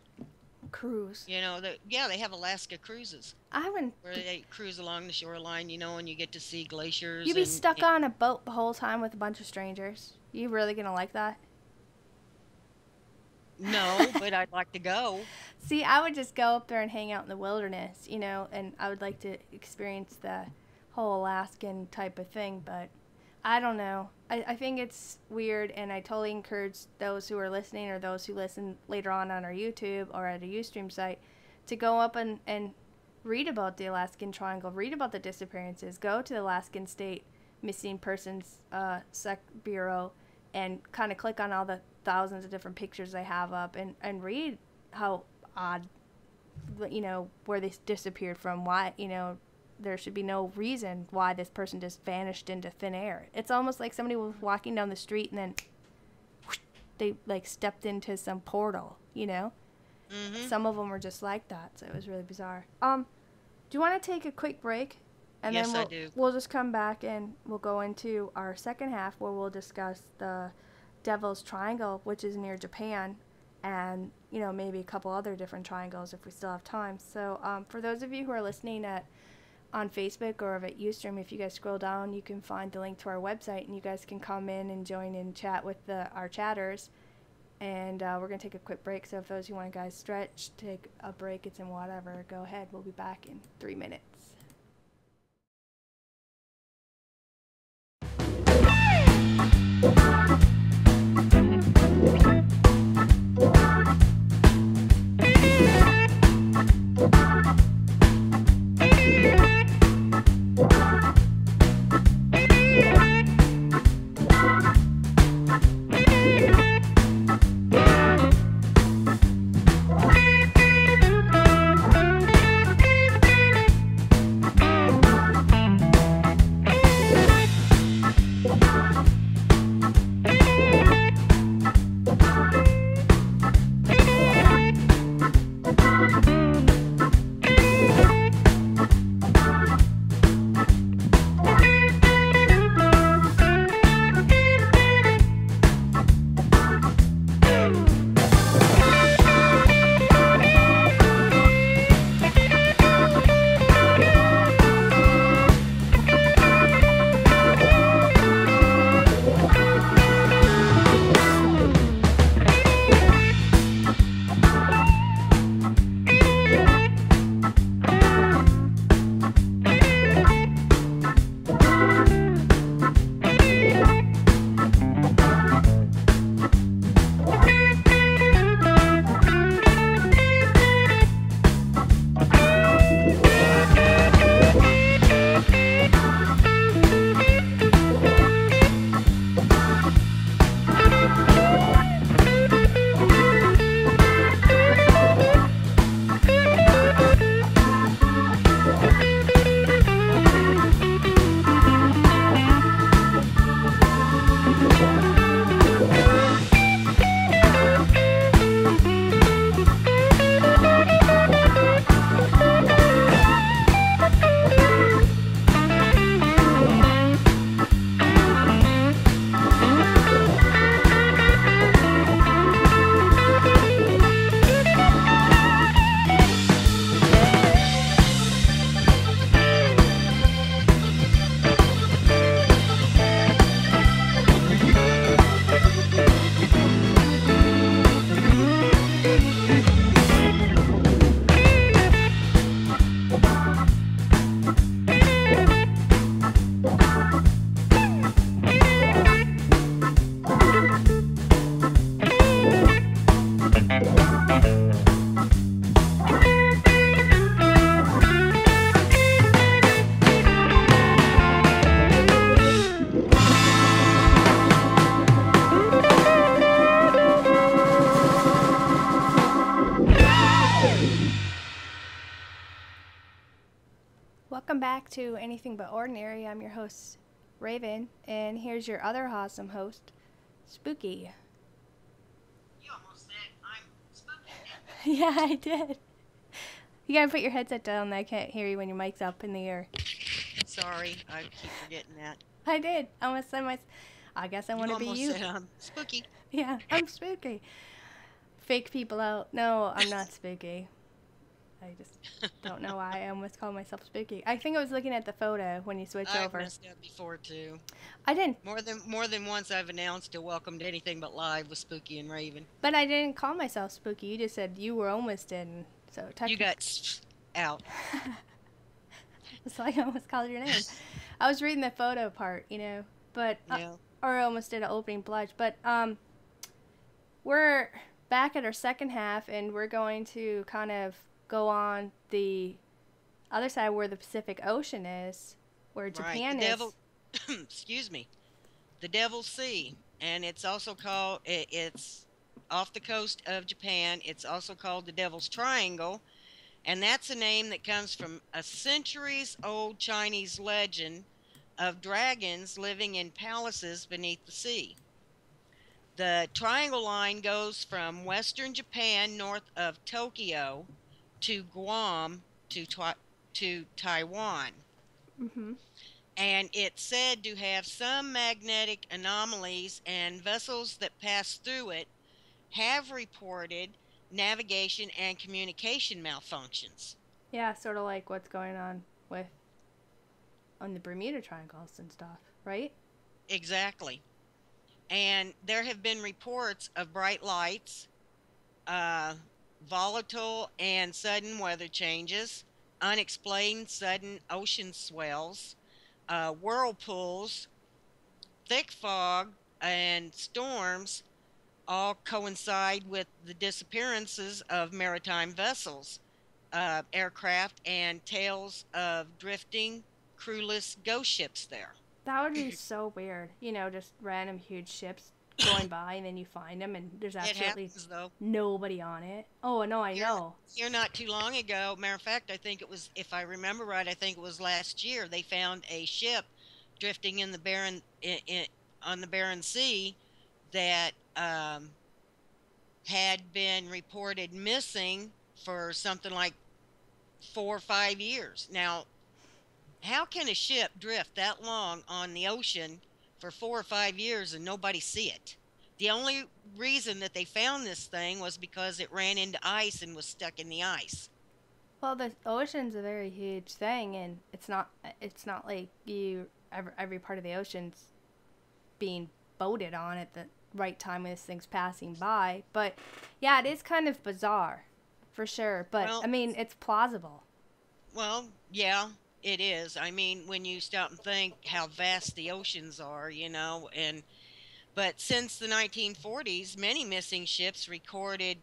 cruise. They have Alaska cruises I wouldn't. where they cruise along the shoreline, and you get to see glaciers. You'd be and, stuck and on a boat the whole time with a bunch of strangers. You really gonna like that? No, but I'd like to go. See, I would just go up there and hang out in the wilderness, and I would like to experience the whole Alaskan type of thing, but I don't know. I think it's weird, and I totally encourage those who are listening or those who listen later on our YouTube or at a Ustream site to go up and read about the Alaskan Triangle, read about the disappearances, go to the Alaskan State Missing Persons Bureau and kind of click on all the thousands of different pictures they have up and read how odd, where they disappeared from, why, there should be no reason why this person just vanished into thin air. It's almost like somebody was walking down the street and then whoosh, they stepped into some portal, Hmm. Some of them were just like that, so it was really bizarre. Do you want to take a quick break? And Yes, then I do. we'll just come back and we'll go into our second half where we'll discuss the Devil's Triangle, which is near Japan, and, maybe a couple other different triangles if we still have time. So for those of you who are listening on Facebook or at Ustream, if you guys scroll down, you can find the link to our website, and you guys can come in and join in chat with our chatters. And we're going to take a quick break, so if those who want to guys stretch, take a break, get some whatever, go ahead. We'll be back in 3 minutes. Welcome back to Anything But Ordinary. I'm your host, Raven, and here's your other awesome host, Spooky. You almost said I'm spooky. Yeah, I did. You gotta put your headset down. I can't hear you when your mic's up in the air. Sorry, I keep forgetting that. I did. I almost said I guess I You want to be almost you. said I'm spooky. Yeah, I'm spooky. Fake people out. No, I'm not spooky. I just don't know why I almost call myself spooky. I think I was looking at the photo when you switch I've over. messed up before too. I didn't. More than once I've announced a welcome to Anything But Live with Spooky and Raven. But I didn't call myself spooky. You just said you were almost in. So You got out. It's like I almost called your name. I was reading the photo part, but Yeah. or almost did an opening blush. But we're back at our second half, and we're going to kind of go on the other side where the Pacific Ocean is, where Japan is. Excuse me. The Devil's Sea, and it's also called it's off the coast of Japan. It's also called the Devil's Triangle, and that's a name that comes from a centuries-old Chinese legend of dragons living in palaces beneath the sea. The triangle line goes from western Japan north of Tokyo to Guam to Taiwan. Mm-hmm. And it's said to have some magnetic anomalies, and vessels that pass through it have reported navigation and communication malfunctions. Yeah, sort of like what's going on the Bermuda Triangles and stuff, right? Exactly. And there have been reports of bright lights, volatile and sudden weather changes, unexplained sudden ocean swells, whirlpools, thick fog, and storms all coincide with the disappearances of maritime vessels, aircraft, and tales of drifting, crewless ghost ships there. That would be so weird. Just random huge ships going by, and then you find them, and there's It absolutely happens, though. nobody on it. Oh, no, I know. Here not too long ago, matter of fact, I think it was, if I remember right, I think it was last year, they found a ship drifting in the on the Barren Sea that had been reported missing for something like 4 or 5 years. Now, how can a ship drift that long on the ocean for 4 or 5 years and nobody see it? The only reason that they found this thing was because it ran into ice and was stuck in the ice. Well, the ocean's a very huge thing, and it's not like every part of the ocean's being boated on at the right time when this thing's passing by. But yeah, it is kind of bizarre, for sure. But Well, I mean, it's plausible. Well, yeah, it is. I mean, when you stop and think how vast the oceans are, but since the 1940s, many missing ships recorded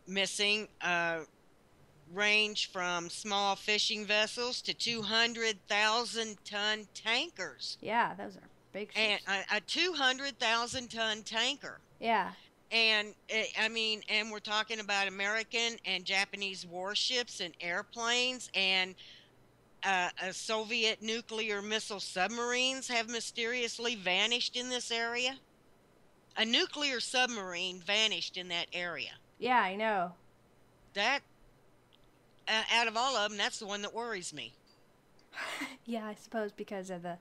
missing range from small fishing vessels to 200,000 ton tankers. Yeah, those are big ships. And a 200,000 ton tanker. Yeah. And I mean, and we're talking about American and Japanese warships and airplanes, and Soviet nuclear missile submarines have mysteriously vanished in this area. A nuclear submarine vanished in that area. Yeah, I know. That, out of all of them, that's the one that worries me. Yeah, I suppose because of the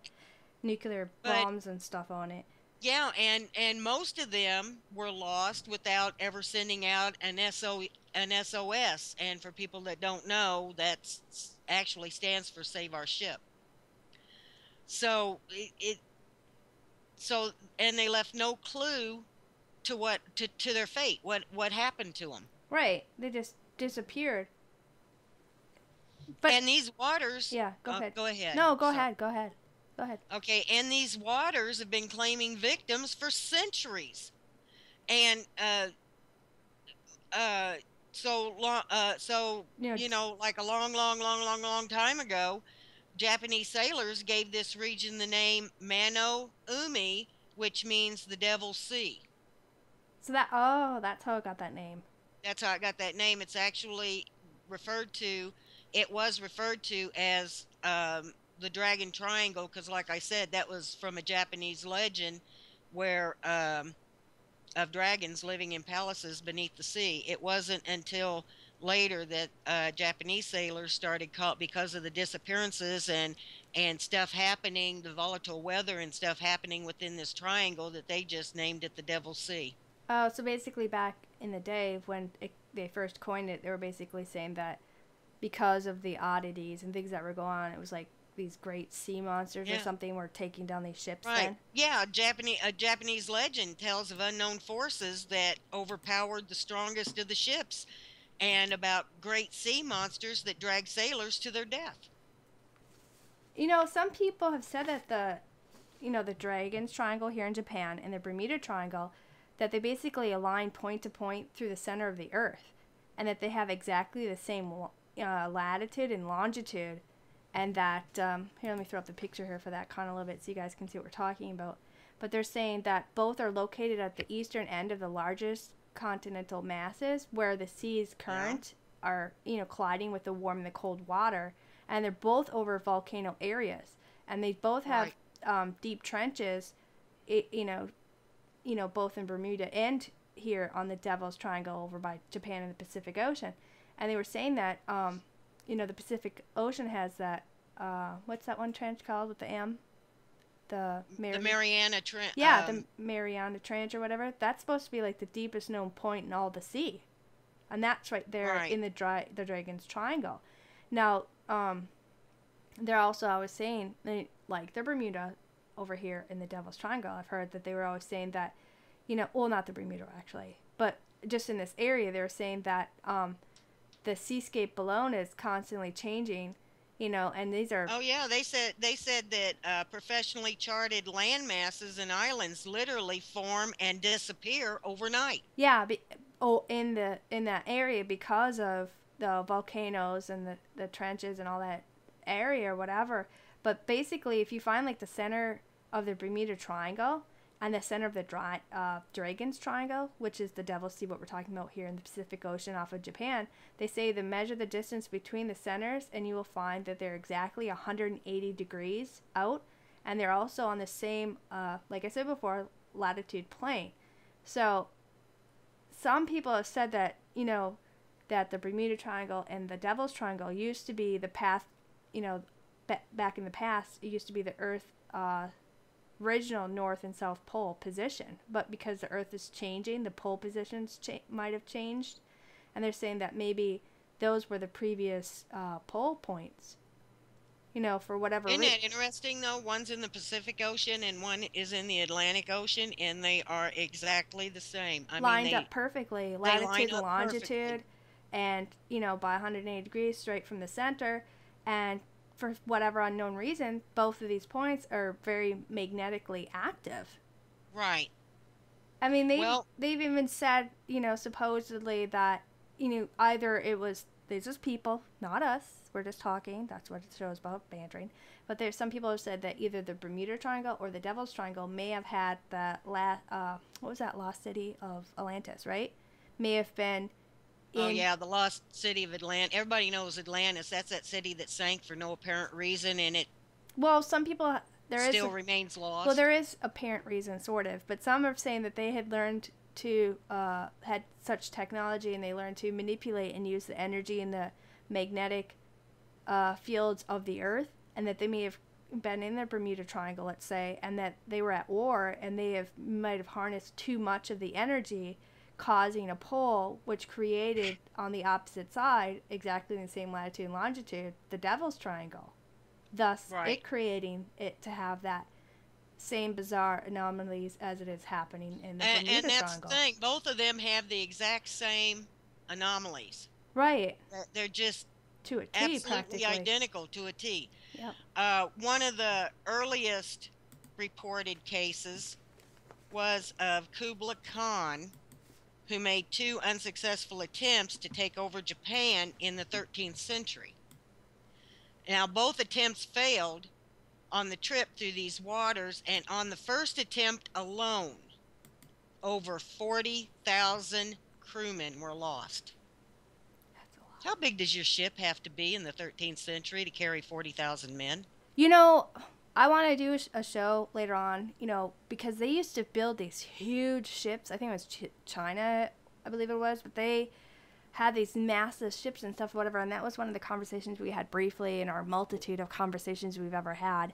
nuclear bombs and stuff on it. Yeah, and most of them were lost without ever sending out an SOS. And for people that don't know, that actually stands for Save Our Ship. So and they left no clue to to their fate. What happened to them? Right, they just disappeared. And these waters. Yeah, go ahead. Go ahead. No, go ahead. Go ahead. Go ahead. Okay, and these waters have been claiming victims for centuries. And uh, so long, You know, like a long, long, long, long, long time ago, Japanese sailors gave this region the name Mano Umi, which means the Devil's Sea. so that, oh, that's how it got that name. That's how it got that name. It's actually referred to, it was referred to as the Dragon Triangle, because, like I said, that was from a Japanese legend where of dragons living in palaces beneath the sea. It wasn't until later that Japanese sailors started caught because of the disappearances and stuff happening, the volatile weather and stuff happening within this triangle, that they just named it the Devil's Sea. Oh, so basically back in the day when they first coined it, they were basically saying that because of the oddities and things that were going on, it was like these great sea monsters or Yeah. something were taking down these ships Right. then. Yeah, a Japanese legend tells of unknown forces that overpowered the strongest of the ships and about great sea monsters that drag sailors to their death. You know, some people have said that the Dragon's Triangle here in Japan and the Bermuda Triangle, that they basically align point to point through the center of the Earth, and that they have exactly the same latitude and longitude, and that here, let me throw up the picture here for that kind of a little bit so you guys can see what we're talking about. But they're saying that both are located at the eastern end of the largest continental masses, where the sea's Yeah. current are colliding with the warm and the cold water, and they're both over volcano areas, and they both have Right. deep trenches, it, both in Bermuda and here on the Devil's Triangle over by Japan and the Pacific Ocean. And they were saying that, the Pacific Ocean has that, what's that one trench called with the M? The The Mary. Mariana Trench. Yeah, the Mariana Trench or whatever. That's supposed to be like the deepest known point in all the sea, and that's right there Right. in the Dragon's Triangle. Now, they're also always saying like the Bermuda over here in the Devil's Triangle. I've heard that they were always saying that, well, not the Bermuda actually, but just in this area, they were saying that the seascape below is constantly changing, and these are. Oh yeah, they said that professionally charted land masses and islands literally form and disappear overnight. Yeah, in that area because of the volcanoes and the trenches and all that area or whatever. But basically, if you find like the center of the Bermuda Triangle and the center of the Dragon's Triangle, which is the Devil's Sea, what we're talking about here in the Pacific Ocean off of Japan, they say to measure the distance between the centers, and you will find that they're exactly 180 degrees out, and they're also on the same, like I said before, latitude plane. So some people have said that that the Bermuda Triangle and the Devil's Triangle used to be the path, back in the past, it used to be the Earth original North and South Pole position. But because the Earth is changing, the pole positions might have changed, and they're saying that maybe those were the previous pole points. For whatever Isn't reason. that interesting though? One's in the Pacific Ocean and one is in the Atlantic Ocean, and they are exactly the same. I mean, Lined they up perfectly, they line latitude, up perfectly. longitude, and by 180 degrees straight from the center. And for whatever unknown reason, both of these points are very magnetically active. Right. I mean, Well, they've even said, supposedly that, either it was these just people, not us. We're just talking. That's what the show is about, bantering. But there's some people who said that either the Bermuda Triangle or the Devil's Triangle may have had the what was that lost city of Atlantis, right? May have been oh in. yeah, the lost city of Atlantis. Everybody knows Atlantis. That's that city that sank for no apparent reason, and it Well, some people there is still remains well, lost. there is apparent reason, sort of, but some are saying that they had learned to had such technology, and they learned to manipulate and use the energy and the magnetic fields of the Earth, and that they may have been in the Bermuda Triangle, let's say, and that they were at war, and they might have harnessed too much of the energy, causing a pole which created on the opposite side, exactly in the same latitude and longitude, the Devil's Triangle, thus Right. it creating it to have that same bizarre anomalies as it is happening in the And Bermuda that's the Triangle. thing. Both of them have the exact same anomalies. Right, They're just to a T absolutely practically. identical to a T. Yep. One of the earliest reported cases was of Kubla Khan, who made two unsuccessful attempts to take over Japan in the 13th century. Now, both attempts failed on the trip through these waters, and on the first attempt alone, over 40,000 crewmen were lost. That's a lot. How big does your ship have to be in the 13th century to carry 40,000 men? You know, I want to do a show later on, you know, because they used to build these huge ships. I think it was China, I believe it was, but they had these massive ships and stuff, whatever. And that was one of the conversations we had briefly in our multitude of conversations we've ever had.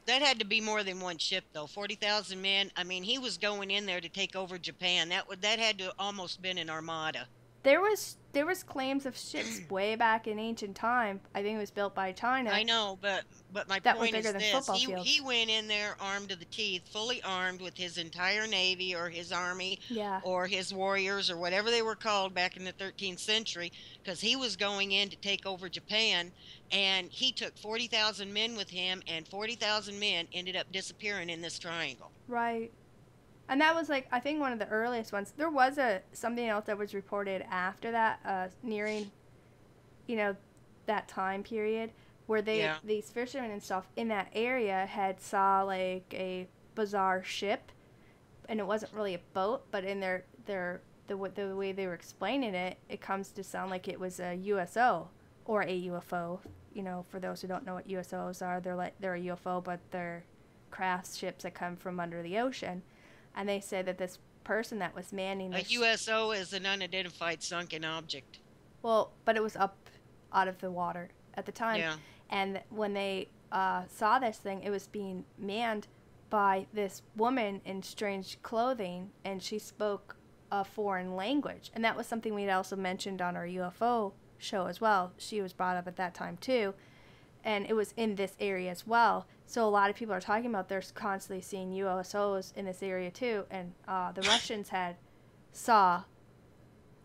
That had to be more than one ship, though. 40,000 men. I mean, he was going in there to take over Japan. That had to almost been an armada. There was claims of ships way back in ancient time. I think it was built by China. I know, but my that were point is bigger than this: football he fields. went in there armed to the teeth, fully armed with his entire navy or his army Yeah. or his warriors or whatever they were called back in the 13th century, because he was going in to take over Japan, and he took 40,000 men with him, and 40,000 men ended up disappearing in this triangle. Right. And that was like I think one of the earliest ones. There was something else that was reported after that, nearing, you know, that time period where Yeah. these fishermen and stuff in that area had saw like a bizarre ship, and it wasn't really a boat, but in the way they were explaining it, it comes to sound like it was a USO or a UFO. You know, for those who don't know what USOs are, they're a UFO, but they're craft ships that come from under the ocean. And they said that this person that was manning A this, USO is an unidentified sunken object. well, but it was up out of the water at the time. Yeah. And when they saw this thing, it was being manned by this woman in strange clothing, and she spoke a foreign language. And that was something we'd also mentioned on our UFO show as well. She was brought up at that time too. And it was in this area as well. So a lot of people are talking about they're constantly seeing USOs in this area too. And the Russians had saw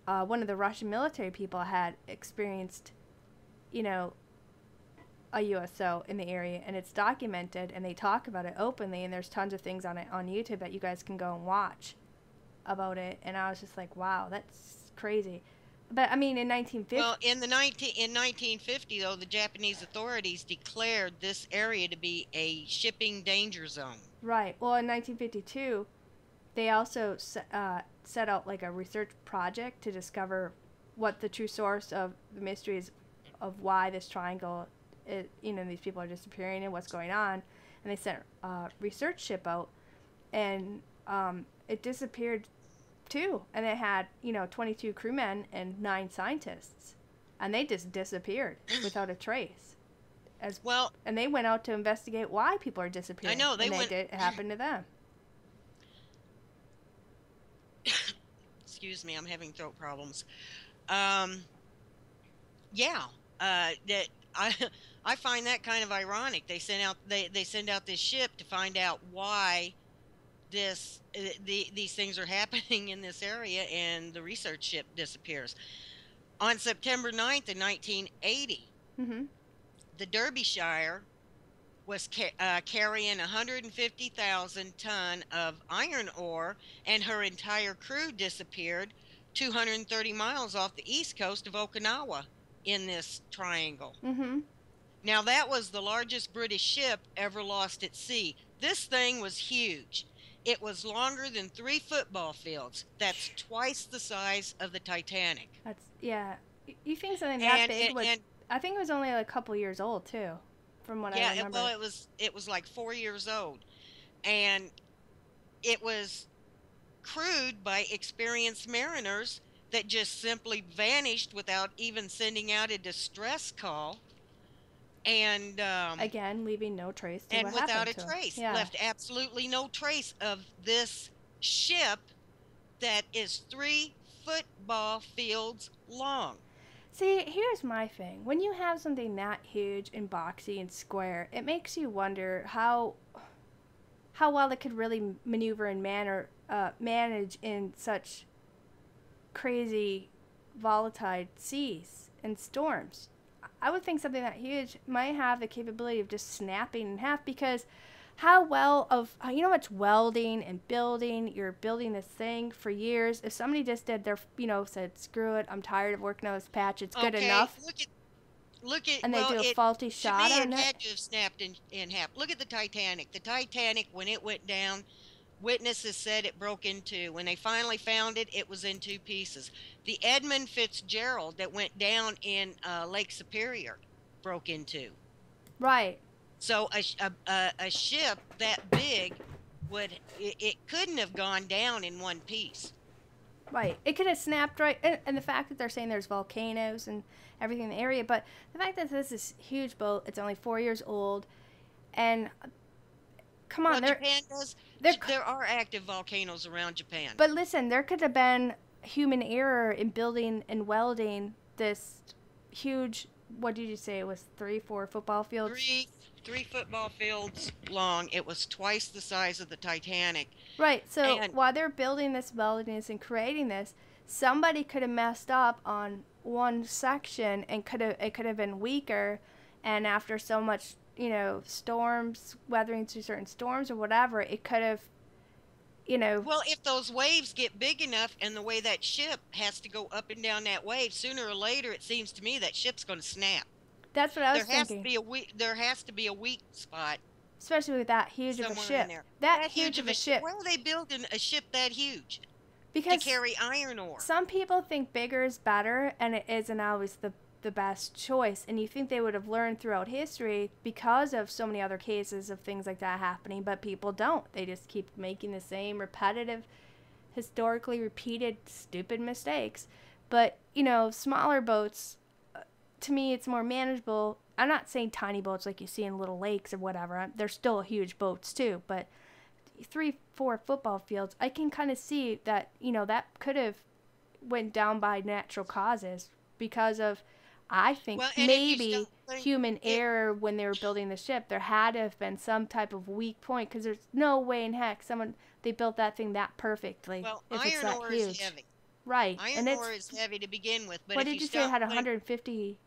one of the Russian military people had experienced, you know, a USO in the area, and it's documented, and they talk about it openly. And there's tons of things on it on YouTube that you guys can go and watch about it. And I was just like, wow, that's crazy. But I mean, in 1950. Well, in 1950, though, the Japanese authorities declared this area to be a shipping danger zone. Right. Well, in 1952, they also set out like a research project to discover what the true source of the mysteries of why this triangle, these people are disappearing and what's going on. And they sent a research ship out, and it disappeared too. And it had 22 crewmen and 9 scientists, and they just disappeared without a trace. And they went out to investigate why people are disappearing. I know it happened to them. Excuse me, I'm having throat problems. Yeah, that I find that kind of ironic. They send out this ship to find out why these things are happening in this area, and the research ship disappears. On September 9th in 1980, the Derbyshire was carrying 150,000 ton of iron ore, and her entire crew disappeared 230 miles off the east coast of Okinawa in this triangle. Now, that was the largest British ship ever lost at sea. This thing was huge. It was longer than 3 football fields. That's twice the size of the Titanic. Yeah. You think something that big was... I think it was only a couple years old too, from what I remember. Yeah, well, it was like 4 years old, and it was crewed by experienced mariners that just simply vanished without even sending out a distress call. And again, leaving no trace to and what without a happened to trace, him. Yeah. left absolutely no trace of this ship that is 3 football fields long. See, here's my thing. When you have something that huge and boxy and square, it makes you wonder how well it could really maneuver and manage in such crazy, volatile seas and storms. I would think something that huge might have the capability of just snapping in half, because how well of you know much welding and building, you're building this thing for years. If somebody just did their, said screw it, I'm tired of working on this patch, it's good Okay, enough, look at and they well, do a it faulty to shot me on it it. had to have snapped in half. Look at the Titanic. The Titanic, when it went down, witnesses said it broke in two. When they finally found it, it was in two pieces. The Edmund Fitzgerald that went down in Lake Superior broke in two. Right. So a ship that big it couldn't have gone down in one piece. Right. It could have snapped right. And the fact that they're saying there's volcanoes and everything in the area, but the fact that this is huge boat, it's only 4 years old, and come Well, on, Japan does. they're, There are active volcanoes around Japan. but listen, there could have been human error in building and welding this huge. What did you say? It was 3, 4 football fields. Three football fields long. It was twice the size of the Titanic. Right. So And while they're building this, welding this, and creating this, somebody could have messed up on one section and it could have been weaker, and after so much, storms, weathering through certain storms or whatever, it could have, well, if those waves get big enough and the way that ship has to go up and down that wave, sooner or later, it seems to me that ship's going to snap. That's what I was There has thinking. to be there has to be a weak spot Especially with that huge of a somewhere in ship. there. That huge of a ship. Where are they building a ship that huge to Because carry iron ore? some people think bigger is better, and it isn't always the best choice. And you think they would have learned throughout history because of so many other cases of things like that happening, but people don't. They just keep making the same repetitive, historically repeated, stupid mistakes. But, smaller boats, to me, it's more manageable. I'm not saying tiny boats like you see in little lakes or whatever. They're still huge boats too, but 3, 4 football fields, I can kind of see that, that could have went down by natural causes because of, I think, Well, and if you maybe still think human it, error when they were building the ship. There had to have been some type of weak point, because there's no way in heck they built that thing that perfectly well, if it's iron that ore is huge. heavy. Right. And Iron ore is heavy to begin with, but what if did you you say it stop had putting 150?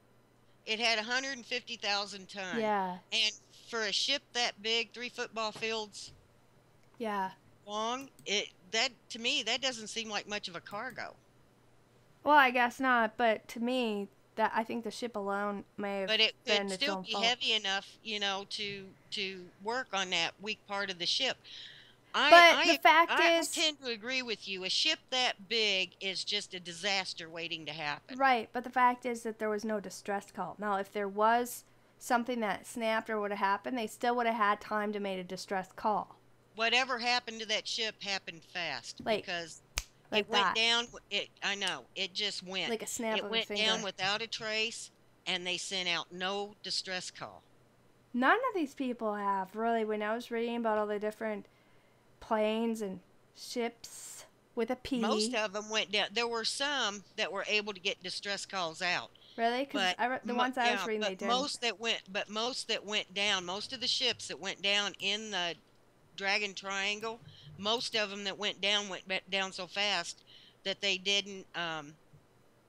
it had 150,000 ton. Yeah. And for a ship that big, three football fields Yeah. long, that to me that doesn't seem like much of a cargo. Well, I guess not, but to me, that I think the ship alone may have But it been could its still own be fault. heavy enough, to work on that weak part of the ship. But the fact I is, tend to agree with you. A ship that big is just a disaster waiting to happen. right, but the fact is that there was no distress call. Now, if there was something that snapped or would have happened, they still would have had time to make a distress call. Whatever happened to that ship happened fast Like because like it went that. down. I know. It just went. Like a snap It of a went finger. down without a trace, and they sent out no distress call. None of these people have, really. When I was reading about all the different planes and ships with a P. Most of them went down. There were some that were able to get distress calls out, Really? Because but the ones I was reading, they but didn't. most that went down, most of the ships that went down in the Dragon Triangle, most of them that went down so fast that they didn't.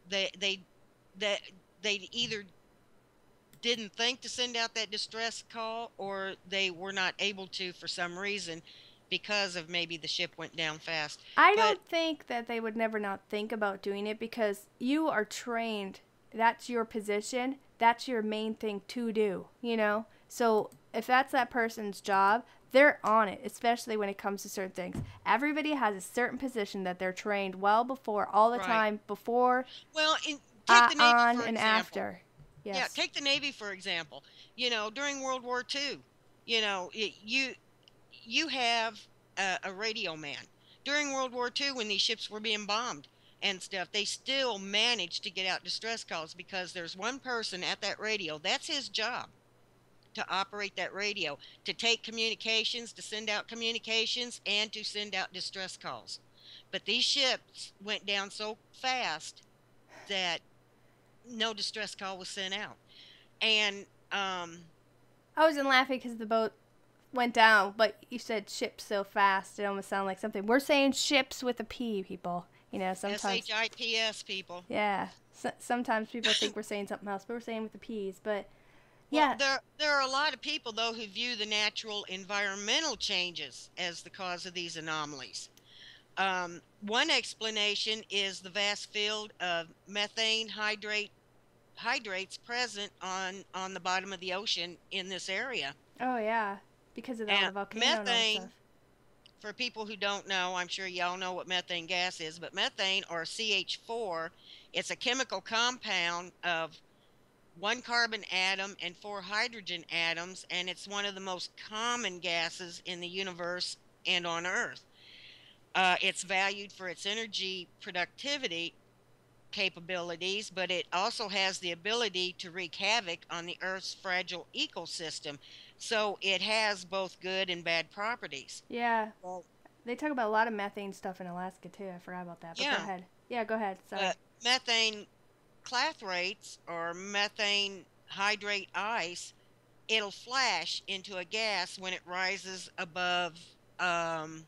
They that they either didn't think to send out that distress call, or they were not able to for some reason because of maybe the ship went down fast. I But don't think that they would never not think about doing it, because you are trained. That's your position. That's your main thing to do. So if that's that person's job, they're on it, especially when it comes to certain things. Everybody has a certain position that they're trained well before, all the right. time, before, Well, take the Navy on, for and example. after. Yes. Yeah, take the Navy for example. During World War II, you have a radio man. During World War II, when these ships were being bombed and stuff, they still managed to get out distress calls because there's one person at that radio. That's his job, to operate that radio, to take communications, to send out communications, and to send out distress calls. But these ships went down so fast that no distress call was sent out. And I wasn't laughing because the boat went down, but you said ships so fast, it almost sounded like something. We're saying ships with a P, people. Sometimes. SHIPS people. Yeah. Sometimes people think we're saying something else, but we're saying with the P's. But Well, Yeah. there are a lot of people though who view the natural environmental changes as the cause of these anomalies. One explanation is the vast field of methane hydrates present on the bottom of the ocean in this area. Oh yeah, because of all the And volcano and all the stuff. methane, for people who don't know, I'm sure y'all know what methane gas is, but methane, or CH4, it's a chemical compound of one carbon atom and four hydrogen atoms, and it's one of the most common gases in the universe and on Earth. It's valued for its energy productivity capabilities, but it also has the ability to wreak havoc on the Earth's fragile ecosystem. So it has both good and bad properties. Yeah, Well, they talk about a lot of methane stuff in Alaska too. I forgot about that, but go yeah, ahead. Yeah, go ahead. Sorry. but methane clathrates or methane hydrate ice, it'll flash into a gas when it rises above, um,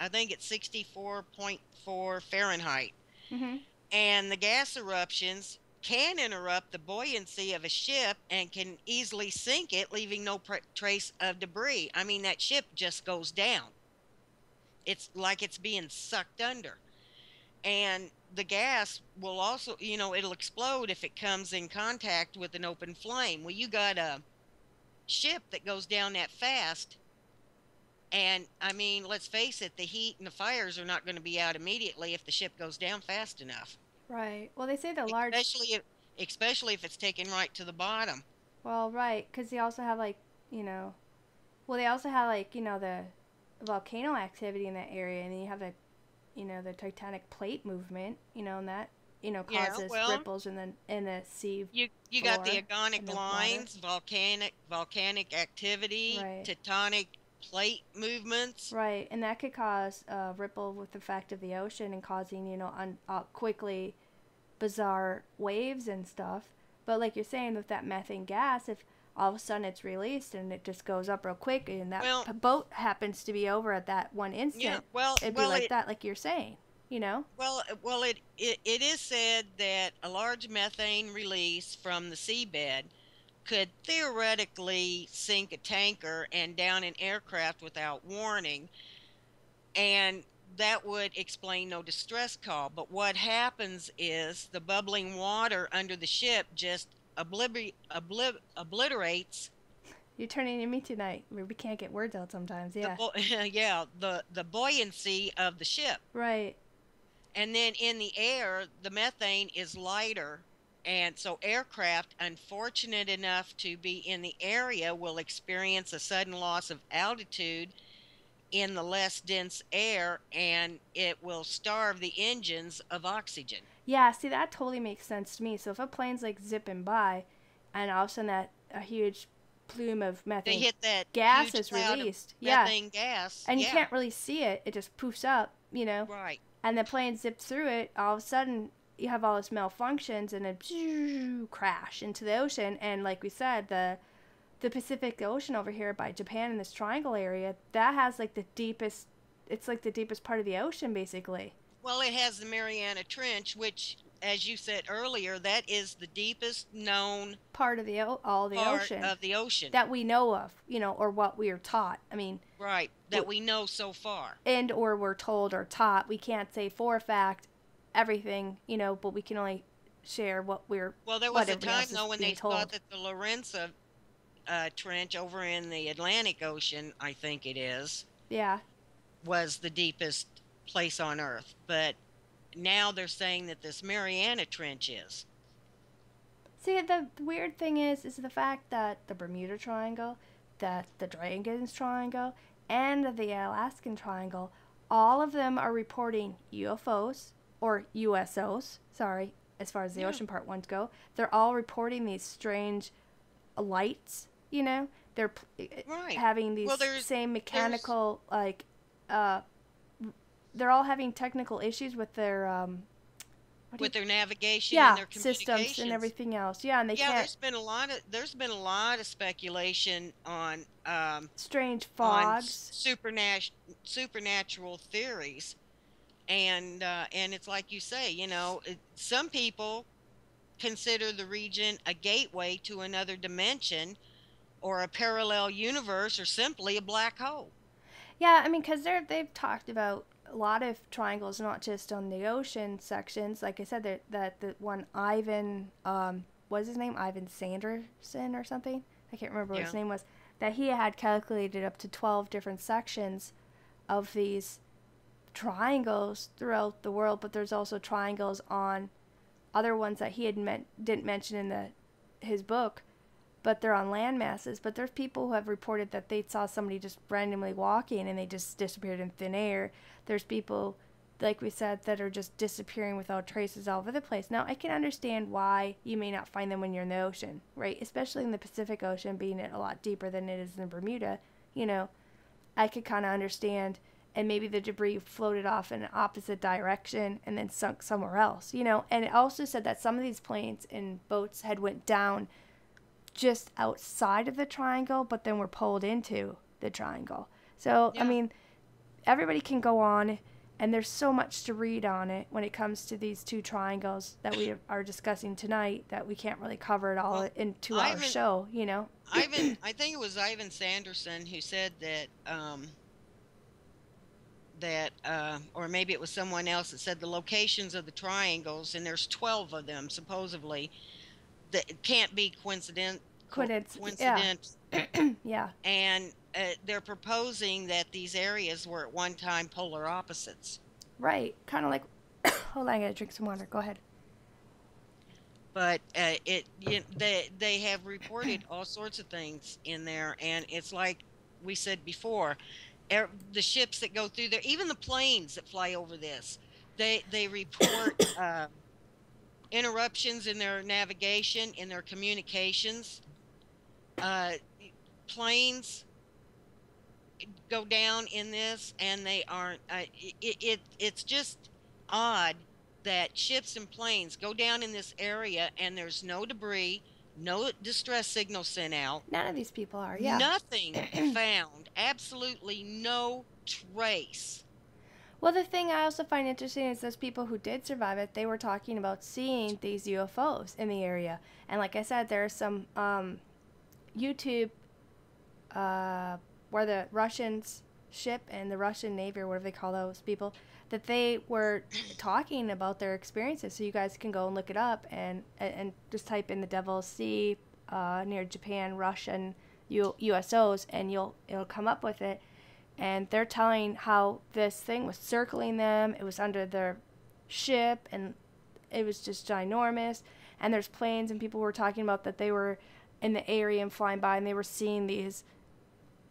I think it's 64.4 Fahrenheit. Mhm. And the gas eruptions can interrupt the buoyancy of a ship and can easily sink it, leaving no trace of debris. I mean, that ship just goes down. It's like it's being sucked under. And the gas will also, it'll explode if it comes in contact with an open flame. Well, you got a ship that goes down that fast. And I mean, let's face it, the heat and the fires are not going to be out immediately if the ship goes down fast enough. Right. Well, they say the large. Especially if it's taken right to the bottom. Well, right, because they also have like, well, they also have like, the volcano activity in that area, and then you have the tectonic plate movement, and that, Yeah, causes well, ripples in the sea you got the floor agonic and the water. lines, volcanic activity, Right. tectonic plate movements. Right, and that could cause a ripple with the effect of the ocean and causing, quickly bizarre waves and stuff. But like you're saying with that methane gas, if all of a sudden it's released and it just goes up real quick and that Well, boat happens to be over at that one yeah, instant, well, it'd be well, like that, like you're saying, you know? it is said that a large methane release from the seabed could theoretically sink a tanker and down an aircraft without warning, and that would explain no distress call. But what happens is the bubbling water under the ship just obliterates You're turning to me tonight. We can't get words out sometimes, the yeah. yeah, the buoyancy of the ship. Right. And then in the air, the methane is lighter. And so aircraft unfortunate enough to be in the area will experience a sudden loss of altitude in the less dense air, and it will starve the engines of oxygen. Yeah, see, that totally makes sense to me. So if a plane's like zipping by and all of a sudden that a huge plume of They methane hit that gas huge is cloud of released, yeah, methane gas. and you Yeah, can't really see it, it just poofs up, right. and the plane zips through it, all of a sudden you have all this malfunctions and then crash into the ocean. And like we said, the Pacific Ocean over here by Japan in this triangle area, that has like the deepest, it's like the deepest part of the ocean basically. Well, it has the Mariana Trench, which, as you said earlier, that is the deepest known Part of all the part ocean of the ocean. that we know of, or what we are taught. I mean, Right, that we know so far. and or we're told or taught. We can't say for a fact everything, but we can only share Well, there what was a everybody time, else is though, when they being thought told. that the Lorenza Trench over in the Atlantic Ocean, I think it is, Yeah. was the deepest place on Earth. But now they're saying that this Mariana Trench is. See, the weird thing is the fact that the Bermuda Triangle, that the Dragon's Triangle, and the Alaskan Triangle, all of them are reporting UFOs or USOs. Sorry, as far as the Yeah, ocean part ones go, they're all reporting these strange lights. They're right. having these Well, same there's mechanical uh, they're all having technical issues with their what do you with their navigation and yeah, their systems and communications. everything else. Yeah, and they Yeah, can't. there's been a lot of speculation Strange on fogs. supernatural theories, and it's like you say, some people consider the region a gateway to another dimension or a parallel universe or simply a black hole. Yeah, I mean, because they've talked about a lot of triangles, not just on the ocean sections. Like I said, that the one Ivan, what is his name? Ivan Sanderson or something? I can't remember what his Yeah. name was. That he had calculated up to 12 different sections of these triangles throughout the world, but there's also triangles on other ones that he didn't mention in his book, but they're on land masses. But there's people who have reported that they saw somebody just randomly walking and they just disappeared in thin air. There's people, like we said, that are just disappearing without traces all over the place. Now, I can understand why you may not find them when you're in the ocean, right? Especially in the Pacific Ocean, being a lot deeper than it is in Bermuda. You know, I could kind of understand, and maybe the debris floated off in an opposite direction and then sunk somewhere else, you know. And it also said that some of these planes and boats had went down just outside of the triangle, but then were pulled into the triangle. So, I Yeah. mean, everybody can go on, and there's so much to read on it when it comes to these two triangles that we are discussing tonight that we can't really cover it all Well, in 2 hour Ivan, show, you know. I think it was Ivan Sanderson who said that, or maybe it was someone else that said the locations of the triangles, and there's 12 of them supposedly, that can't be Quidditch, yeah. coincidence, Yeah. and they're proposing that these areas were at one time polar opposites. Right. Kind of like, hold on, I gotta drink some water. Go ahead. But they have reported all sorts of things in there, and it's like we said before, the ships that go through there, even the planes that fly over this, they report interruptions in their navigation, in their communications. Uh, Planes go down in this, and they aren't. It's just odd that ships and planes go down in this area, and there's no debris, no distress signal sent out, None of these people are, yeah. nothing found, absolutely no trace. Well, the thing I also find interesting is those people who did survive it, they were talking about seeing these UFOs in the area. And like I said, there are some YouTube where the Russians ship and the Russian Navy, or whatever they call those people, that they were talking about their experiences. So you guys can go and look it up and just type in the Devil's Sea near Japan, Russian USOs, and it'll come up with it. And they're telling how this thing was circling them. It was under their ship, and it was just ginormous. And there's planes, and people were talking about that they were in the area and flying by, and they were seeing these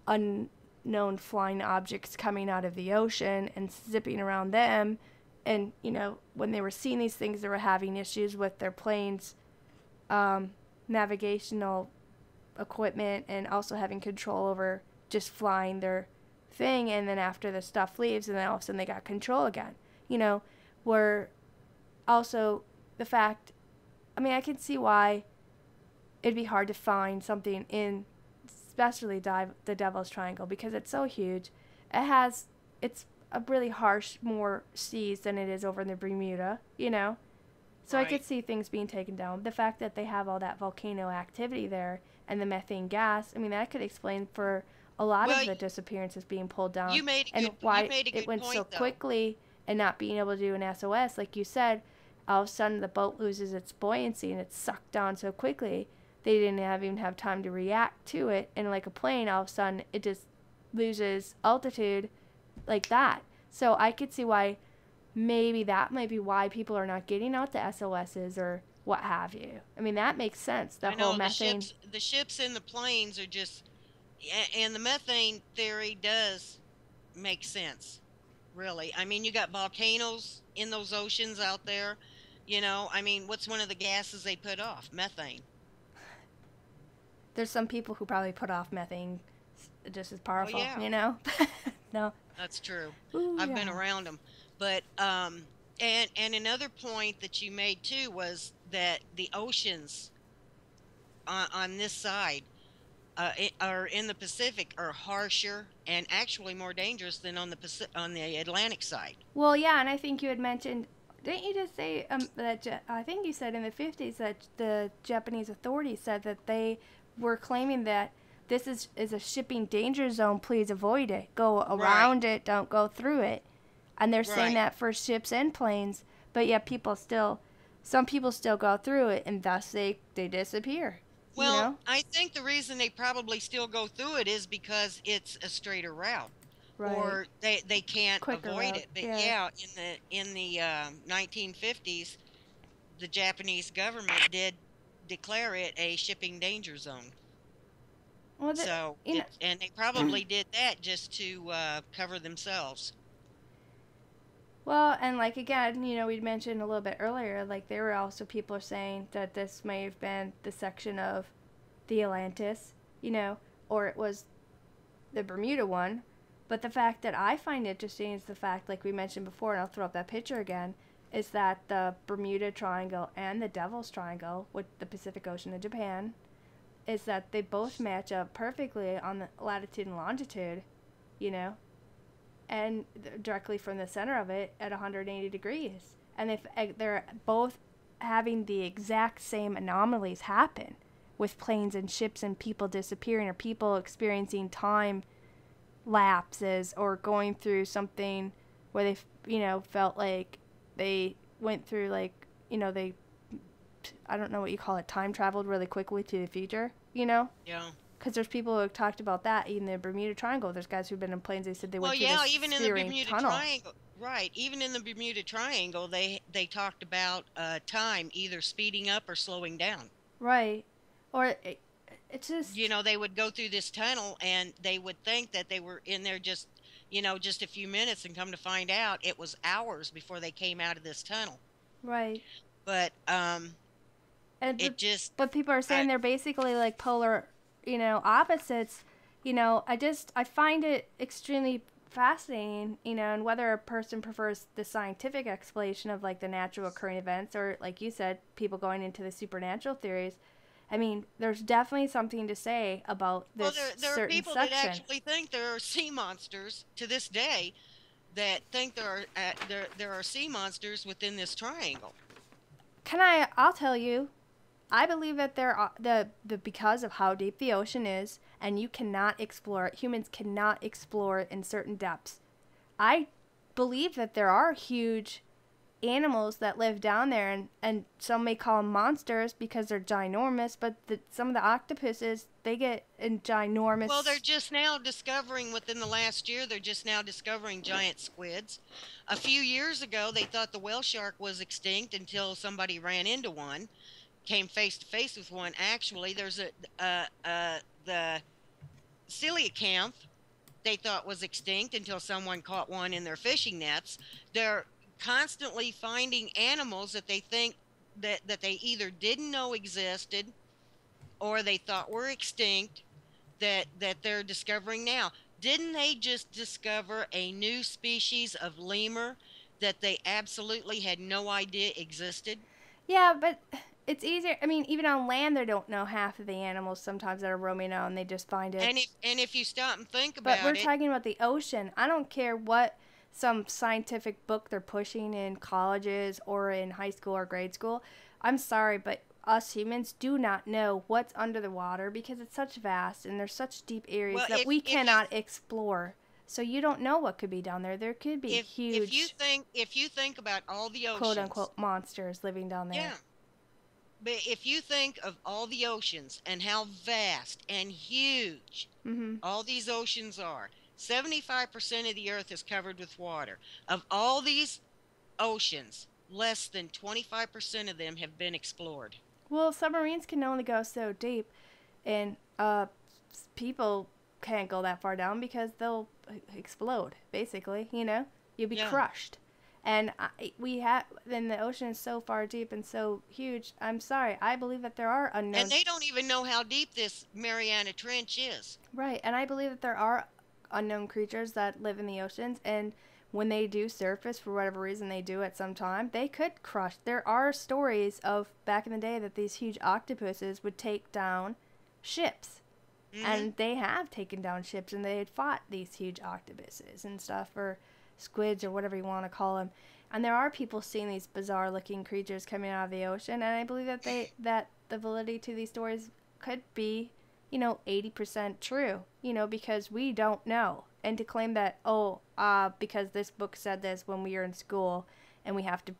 unknown flying objects coming out of the ocean and zipping around them. And, you know, when they were seeing these things, they were having issues with their planes' navigational equipment, and also having control over just flying their thing. And then after the stuff leaves, and then all of a sudden they got control again, you know. Were also the fact, I mean, I can see why it'd be hard to find something in, especially the Devil's Triangle, because it's so huge. It's a really harsh, more seas than it is over in the Bermuda, you know. So I Right. could see things being taken down. The fact that they have all that volcano activity there and the methane gas, I mean, that could explain for a lot Well, of the disappearances being pulled down, and you why made a it good went so point though. quickly, and not being able to do an SOS. Like you said, all of a sudden the boat loses its buoyancy and it's sucked down so quickly they didn't even have time to react to it. And like a plane, all of a sudden it just loses altitude like that. So I could see why maybe that might be why people are not getting out the SOSs or what have you. I mean, that makes sense. The I whole know methane. the ships and the planes are just, and the methane theory does make sense, really. I mean, you got volcanoes in those oceans out there. I mean, what's one of the gases they put off? Methane. There's some people who probably put off methane just as Well, powerful, yeah, you know? No. that's true. Ooh, I've been yeah. around them, but and another point that you made too was that the oceans on this side, are in the Pacific, are harsher and actually more dangerous than on the Atlantic side. Well, yeah, and I think you had mentioned didn't you just say I think you said in the 50s that the Japanese authorities said that they were claiming that this is a shipping danger zone. Please avoid it. Go Right, around it. Don't go through it. And they're saying right. that for ships and planes, but yet some people still go through it, and thus they disappear. You Well, know? I think the reason they probably still go through it is because it's a straighter route, Right. or they can't Quicker avoid route. it. But Yeah. yeah, in the 1950s, the Japanese government did declare it a shipping danger zone. Well, So you know, and they probably did that just to cover themselves. well, and like again, we mentioned a little bit earlier, like there were also people saying that this may have been the section of the Atlantis, or it was the Bermuda one. But the fact that I find interesting is the fact, like we mentioned before, and I'll throw up that picture again, is that the Bermuda Triangle and the Devil's Triangle with the Pacific Ocean and Japan is that they both match up perfectly on the latitude and longitude, you know, and directly from the center of it at 180 degrees. And if they're both having the exact same anomalies happen with planes and ships and people disappearing or people experiencing time lapses or going through something where they felt like they went through they I don't know what you call it, time traveled really quickly to the future, Yeah. because there's people who have talked about that in the Bermuda Triangle. There's guys who've been in planes. They said they Well, went through yeah, this even in the searing Bermuda tunnel. Triangle, right? Even in the Bermuda Triangle, they talked about time either speeding up or slowing down. Right. Or it's You just know, they would go through this tunnel and they would think that they were in there just, just a few minutes, and come to find out it was hours before they came out of this tunnel. right. But And it just, but people are I, saying they're basically like polar, opposites. I find it extremely fascinating, and whether a person prefers the scientific explanation of like the natural occurring events or like you said, people going into the supernatural theories. I mean, there's definitely something to say about well, this there are certain people that section. actually think there are sea monsters to this day, that think there are sea monsters within this triangle. I'll tell you, I believe that there are the because of how deep the ocean is, and you cannot explore it. Humans cannot explore it in certain depths. I believe that there are huge animals that live down there, and some may call them monsters because they're ginormous. But some of the octopuses they get in Well, they're ginormous. just now discovering, within the last year, they're just now discovering giant squids. A few years ago, they thought the whale shark was extinct until somebody ran into one, came face to face with one. Actually, there's the coelacanth they thought was extinct until someone caught one in their fishing nets. They're constantly finding animals that they think that they either didn't know existed or they thought were extinct, that they're discovering now. Didn't they just discover a new species of lemur that they absolutely had no idea existed? Yeah, but it's easier. I mean, even on land, they don't know half of the animals sometimes that are roaming out, and they just find it. And if you stop and think But we're about it, talking about the ocean. I don't care what some scientific book they're pushing in colleges or in high school or grade school. I'm sorry, but us humans do not know what's under the water because it's such vast and there's such deep areas well, that we cannot explore. So you don't know what could be down there. There could be huge if you think about all the quote oceans, unquote monsters living down there. yeah, but if you think of all the oceans and how vast and huge Mhm. all these oceans are, 75% of the earth is covered with water. Of all these oceans, less than 25% of them have been explored. Well, submarines can only go so deep, and people can't go that far down because they'll explode. Basically, you'll be Yeah. crushed. And we have then the ocean is so far deep and so huge. I'm sorry, I believe that there are And unknown. they don't even know how deep this Mariana Trench is. Right, and I believe that there are unknown creatures that live in the oceans, and when they do surface for whatever reason they do at some time, they could crush. There are stories of back in the day that these huge octopuses would take down ships, Hmm. and they have taken down ships, and they had fought these huge octopuses and stuff, or squids or whatever you want to call them. And there are people seeing these bizarre looking creatures coming out of the ocean, and I believe that the validity to these stories could be, 80% true, because we don't know. And to claim that, because this book said this when we were in school, and we have to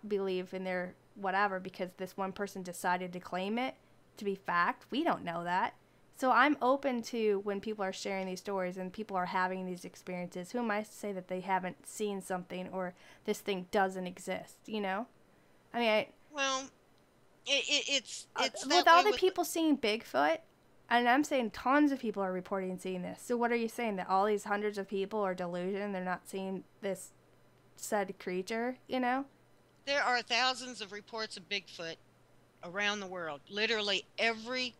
believe in their whatever because this one person decided to claim it to be fact, we don't know that. So I'm open to when people are sharing these stories and people are having these experiences. Who am I to say that they haven't seen something or this thing doesn't exist? I mean, Well, it's with that all way the with. people seeing Bigfoot, and I'm saying tons of people are reporting seeing this. So what are you saying, that all these hundreds of people are delusion? They're not seeing this said creature? There are thousands of reports of Bigfoot around the world. Literally every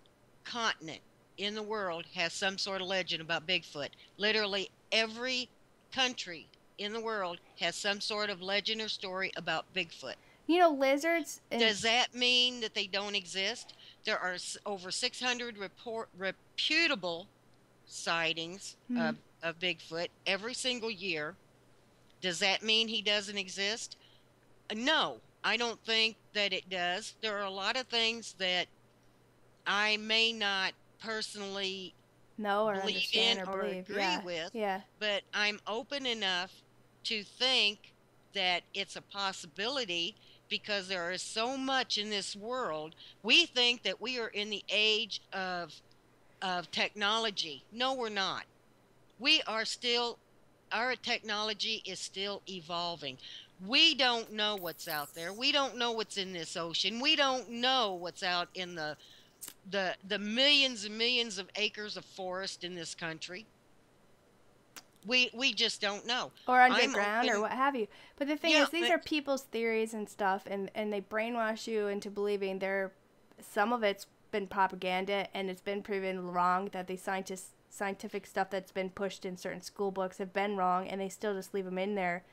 continent in the world has some sort of legend about Bigfoot. Literally every country in the world has some sort of legend or story about Bigfoot. Lizards and Does that mean that they don't exist? There are over 600 reputable sightings hmm, of Bigfoot every single year. Does that mean he doesn't exist? No, I don't think that it does. There are a lot of things that I may not personally know or believe understand in or or believe. agree Yeah, with, yeah. but I'm open enough to think that it's a possibility because there is so much in this world. We think that we are in the age of technology. No, we're not. We are still, our technology is still evolving. We don't know what's out there. We don't know what's in this ocean. We don't know what's out in the millions and millions of acres of forest in this country. We just don't know. Or I'm underground or open. what have you. But the thing Yeah, is, these are people's theories and stuff, and they brainwash you into believing some of it's been propaganda, and it's been proven wrong that the scientific stuff that's been pushed in certain school books have been wrong, and they still just leave them in there.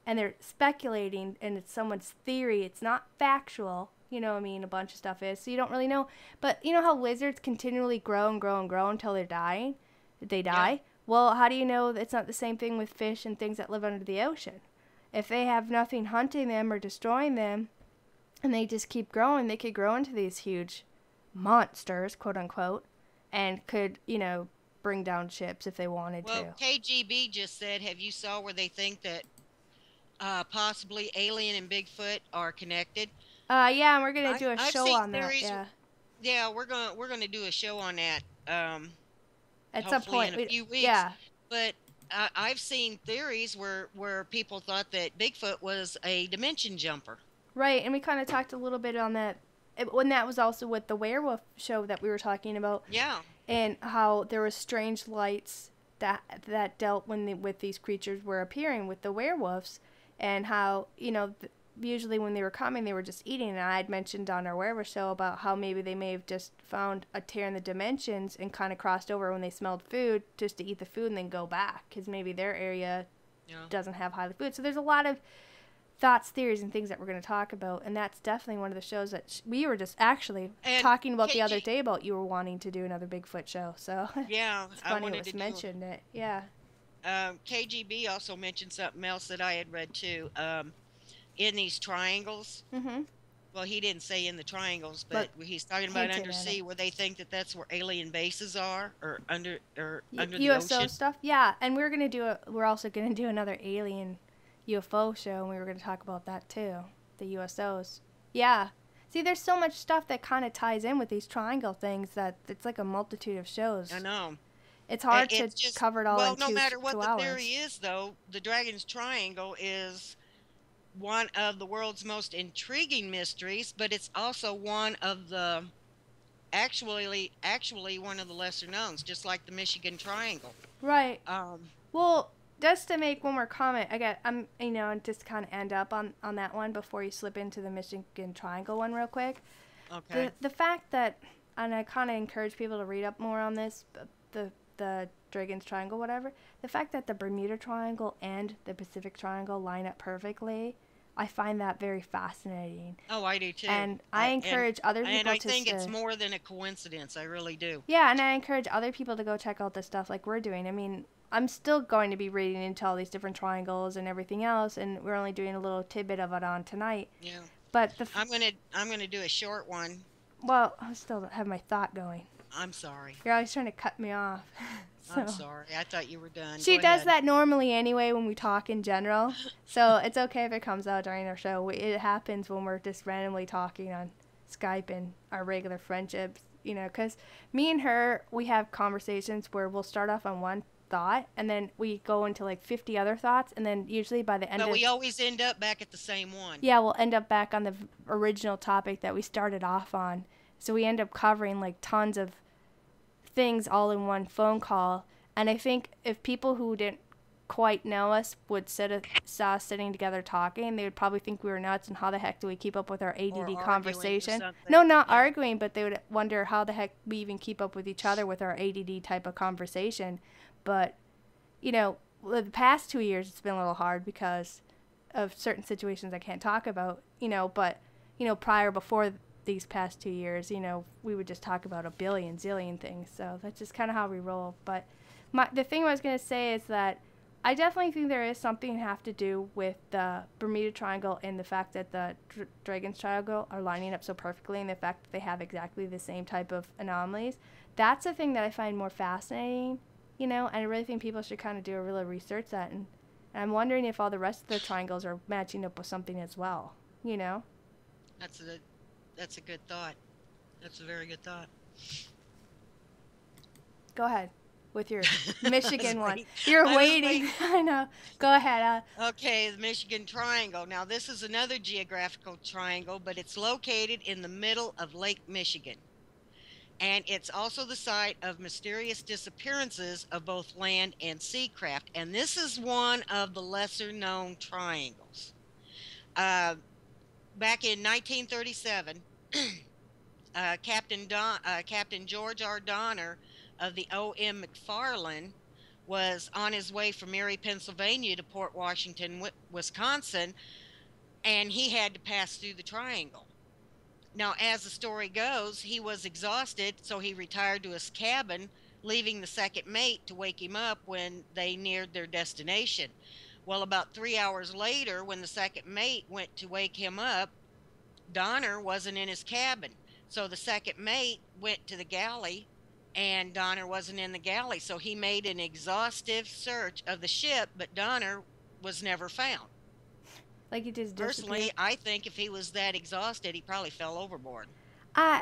And they're speculating, and it's someone's theory. It's not factual. I mean, a bunch of stuff is. So you don't really know. But you know how lizards continually grow and grow and grow until they're dying? They yeah. die? Well, how do you know it's not the same thing with fish and things that live under the ocean? If they have nothing hunting them or destroying them, and they just keep growing, they could grow into these huge monsters, quote unquote, and could, bring down ships if they wanted Well, to. KGB just said, have you saw where they think that possibly alien and Bigfoot are connected? Yeah, and we're gonna do a I've show seen on that. theories. Yeah, Yeah, we're gonna do a show on that. at some Hopefully point. in a few weeks. Yeah, But I've seen theories where people thought that Bigfoot was a dimension jumper. right. And we kind of talked a little bit on that when that was also with the werewolf show that we were talking about, Yeah, and how there was strange lights that dealt with these creatures were appearing with the werewolves, and how usually when they were coming they were just eating. And I had mentioned on our werewolf show about how maybe they may have just found a tear in the dimensions and kind of crossed over when they smelled food just to eat the food and then go back because maybe their area yeah. doesn't have highly food. So there's a lot of thoughts, theories, and things that we're going to talk about, and that's definitely one of the shows that we were just actually And talking about the other KG, day about you were wanting to do another Bigfoot show. So yeah, it's I funny it wanted was to do. mentioned. It, yeah. KGB also mentioned something else that I had read too. In these triangles. Mhm. Well, he didn't say in the triangles, But but he's talking about hinted at it. undersea, where they think that that's where alien bases are, or under the USO ocean. stuff. Yeah, and we're also gonna do another alien UFO show, and we were gonna talk about that too. The USOs. Yeah. See, there's so much stuff that kind of ties in with these triangle things that it's like a multitude of shows. I know. It's hard to It's just, cover it all well, in no matter two what the theory hours. is, though, the Dragon's Triangle is one of the world's most intriguing mysteries, but it's also one of the actually one of the lesser knowns, just like the Michigan Triangle. Right. Um, Well, just to make one more comment, and just kind of end up on that one before you slip into the Michigan Triangle one real quick. okay. The fact that, and I kind of encourage people to read up more on this, the Dragon's Triangle, whatever. The fact that the Bermuda Triangle and the Pacific Triangle line up perfectly, I find that very fascinating. Oh, I do too. And I encourage other And people I to think it's more than a coincidence. I really do. yeah, and I encourage other people to go check out this stuff like we're doing. I mean, I'm still going to be reading into all these different triangles and everything else, and we're only doing a little tidbit of it on tonight. Yeah. But I'm gonna do a short one. well, I still have my thought going. I'm sorry. You're always trying to cut me off. I'm So sorry. I thought you were done. she Go does ahead. that normally anyway when we talk in general. So it's okay if it comes out during our show. It happens when we're just randomly talking on Skype and our regular friendships, you know, because me and her, we have conversations where we'll start off on one thought and then we go into like 50 other thoughts, and then usually by the end But of we always end up back at the same one. yeah, we'll end up back on the original topic that we started off on. So we end up covering like tons of things all in one phone call. And I think if people who didn't quite know us saw us sitting together talking, they would probably think we were nuts and how the heck do we keep up with our Or ADD arguing or conversation. something. No, not Yeah. arguing, but they would wonder how the heck we even keep up with each other with our ADD type of conversation. But, you know, the past 2 years it's been a little hard because of certain situations I can't talk about, you know, but, you know, before these past 2 years, you know, we would just talk about a billion, zillion things. So that's just kind of how we roll. But the thing I was going to say is that I definitely think there is something to have to do with the Bermuda Triangle and the fact that the Dragon's Triangle are lining up so perfectly, and the fact that they have exactly the same type of anomalies. That's the thing that I find more fascinating, you know, and I really think people should kind of do a real research that. And I'm wondering if all the rest of the triangles are matching up with something as well, you know? That's a good thought. That's a very good thought. Go ahead with your I was Michigan one. waiting. You're I was waiting. waiting. I know. Go ahead. Okay, the Michigan Triangle. Now, this is another geographical triangle, but it's located in the middle of Lake Michigan. And it's also the site of mysterious disappearances of both land and sea craft. And this is one of the lesser known triangles. Back in 1937, Captain George R. Donner of the O.M. McFarland was on his way from Erie, Pennsylvania to Port Washington, Wisconsin, and he had to pass through the triangle. Now, as the story goes, he was exhausted, so he retired to his cabin, leaving the second mate to wake him up when they neared their destination. Well, about 3 hours later, when the second mate went to wake him up, Donner wasn't in his cabin. So the second mate went to the galley, and Donner wasn't in the galley. So he made an exhaustive search of the ship, but Donner was never found. Like he just Personally, disappeared. I think if he was that exhausted, he probably fell overboard. I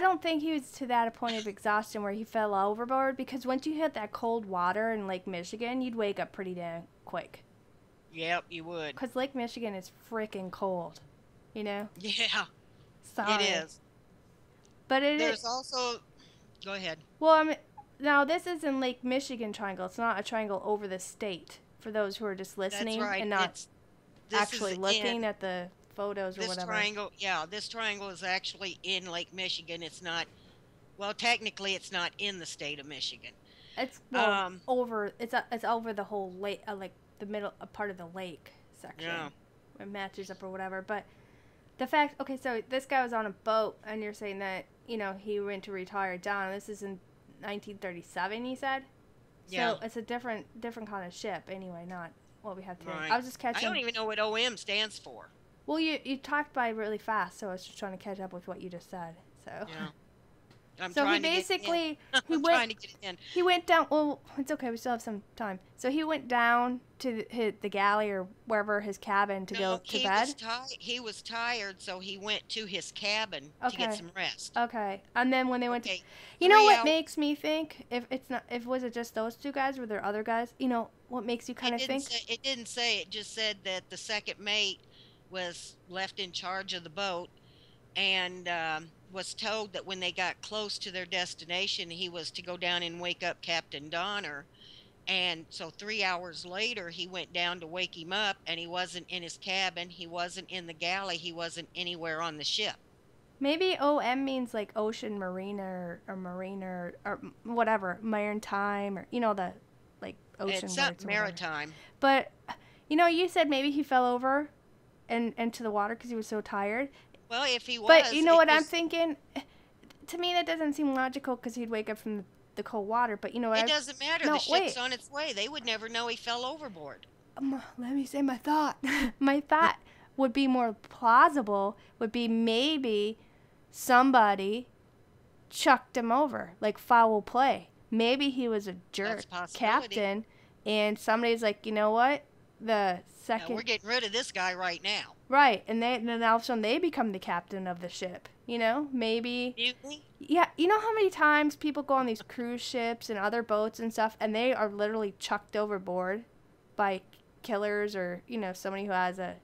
don't think he was to that point of exhaustion where he fell overboard, because once you hit that cold water in Lake Michigan, you'd wake up pretty damn quick. Yep, you would. Because Lake Michigan is freaking cold, you know? Yeah, Sorry. it is. But There's also, go ahead. well, I mean, now this is in Lake Michigan Triangle. It's not a triangle over the state, for those who are just listening That's right. and not This actually is looking at the photos or this whatever. triangle. Yeah, this triangle is actually in Lake Michigan. It's not. Well, technically, it's not in the state of Michigan. It's over. It's over the whole lake, like the middle part of the lake section. Yeah. It matches up or whatever. But the fact, okay, so this guy was on a boat, and you're saying that, you know, he went to retire down. This is in 1937, you said. Yeah. So it's a different kind of ship, anyway, not what we have today. Right. I was just I catching. don't even know what OM stands for. Well, you talked by really fast, so I was just trying to catch up with what you just said. So. Yeah. I'm So he trying to get in. basically I'm trying to get in. he went down. Well, it's okay. We still have some time. So he went down to the galley or wherever his cabin to go to bed. He was tired, so he went to his cabin to Okay. get some rest. Okay. And then when they went Okay, to, you know 3 what hours. makes me think if was it just those two guys? Were there other guys? You know what makes you kind of think? It didn't say. It just said that the second mate was left in charge of the boat, and was told that when they got close to their destination, he was to go down and wake up Captain Donner. And so 3 hours later, he went down to wake him up, and he wasn't in his cabin. He wasn't in the galley. He wasn't anywhere on the ship. Maybe OM means like ocean mariner or mariner or whatever, maritime, or you know the like ocean It's words. not or whatever. maritime. But you know, you said maybe he fell over and into the water because he was so tired. Well, if he was, But you know it what I'm just- thinking? To me, that doesn't seem logical because he'd wake up from the cold water. But you know what? It doesn't matter. The No, ship's wait. on its way. They would never know he fell overboard. Let me say my thought. My thought would be more plausible. Would be maybe somebody chucked him over, like foul play. Maybe he was a That's jerk a possibility. captain, and somebody's like, you know what? The Now, we're second, getting rid of this guy right now. right, and then all of a sudden they become the captain of the ship. You know, maybe. Mutiny? Yeah, you know how many times people go on these cruise ships and other boats and stuff, and they are literally chucked overboard by killers or somebody who has a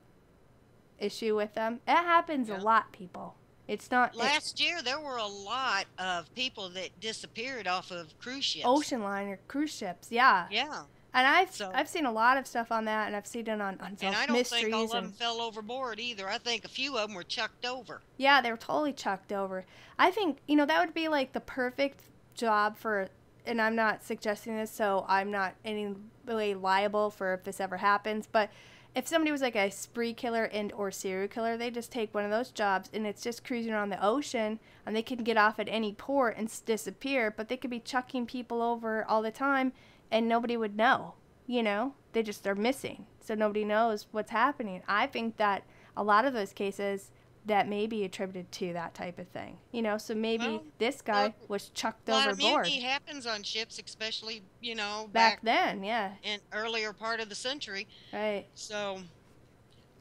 issue with them. It happens a Yeah. lot, people. It's not Last year, there were a lot of people that disappeared off of cruise ships. ocean liner cruise ships, yeah. Yeah. And So, I've seen a lot of stuff on that, and I've seen it on and I unsolved don't think all of mysteries, them and fell overboard either. I think a few of them were chucked over. yeah, they were totally chucked over. I think that would be like the perfect job for, and I'm not suggesting this, so I'm not any way liable for if this ever happens, but if somebody was like a spree killer and or serial killer, they just take one of those jobs and it's just cruising around the ocean and they can get off at any port and disappear, but they could be chucking people over all the time and nobody would know. They're missing, so nobody knows what's happening. I think that a lot of those cases that may be attributed to that type of thing. So maybe Well, this look, guy was chucked a lot of overboard mutiny happens on ships, especially, back back then. Yeah, in earlier part of the century. right. So,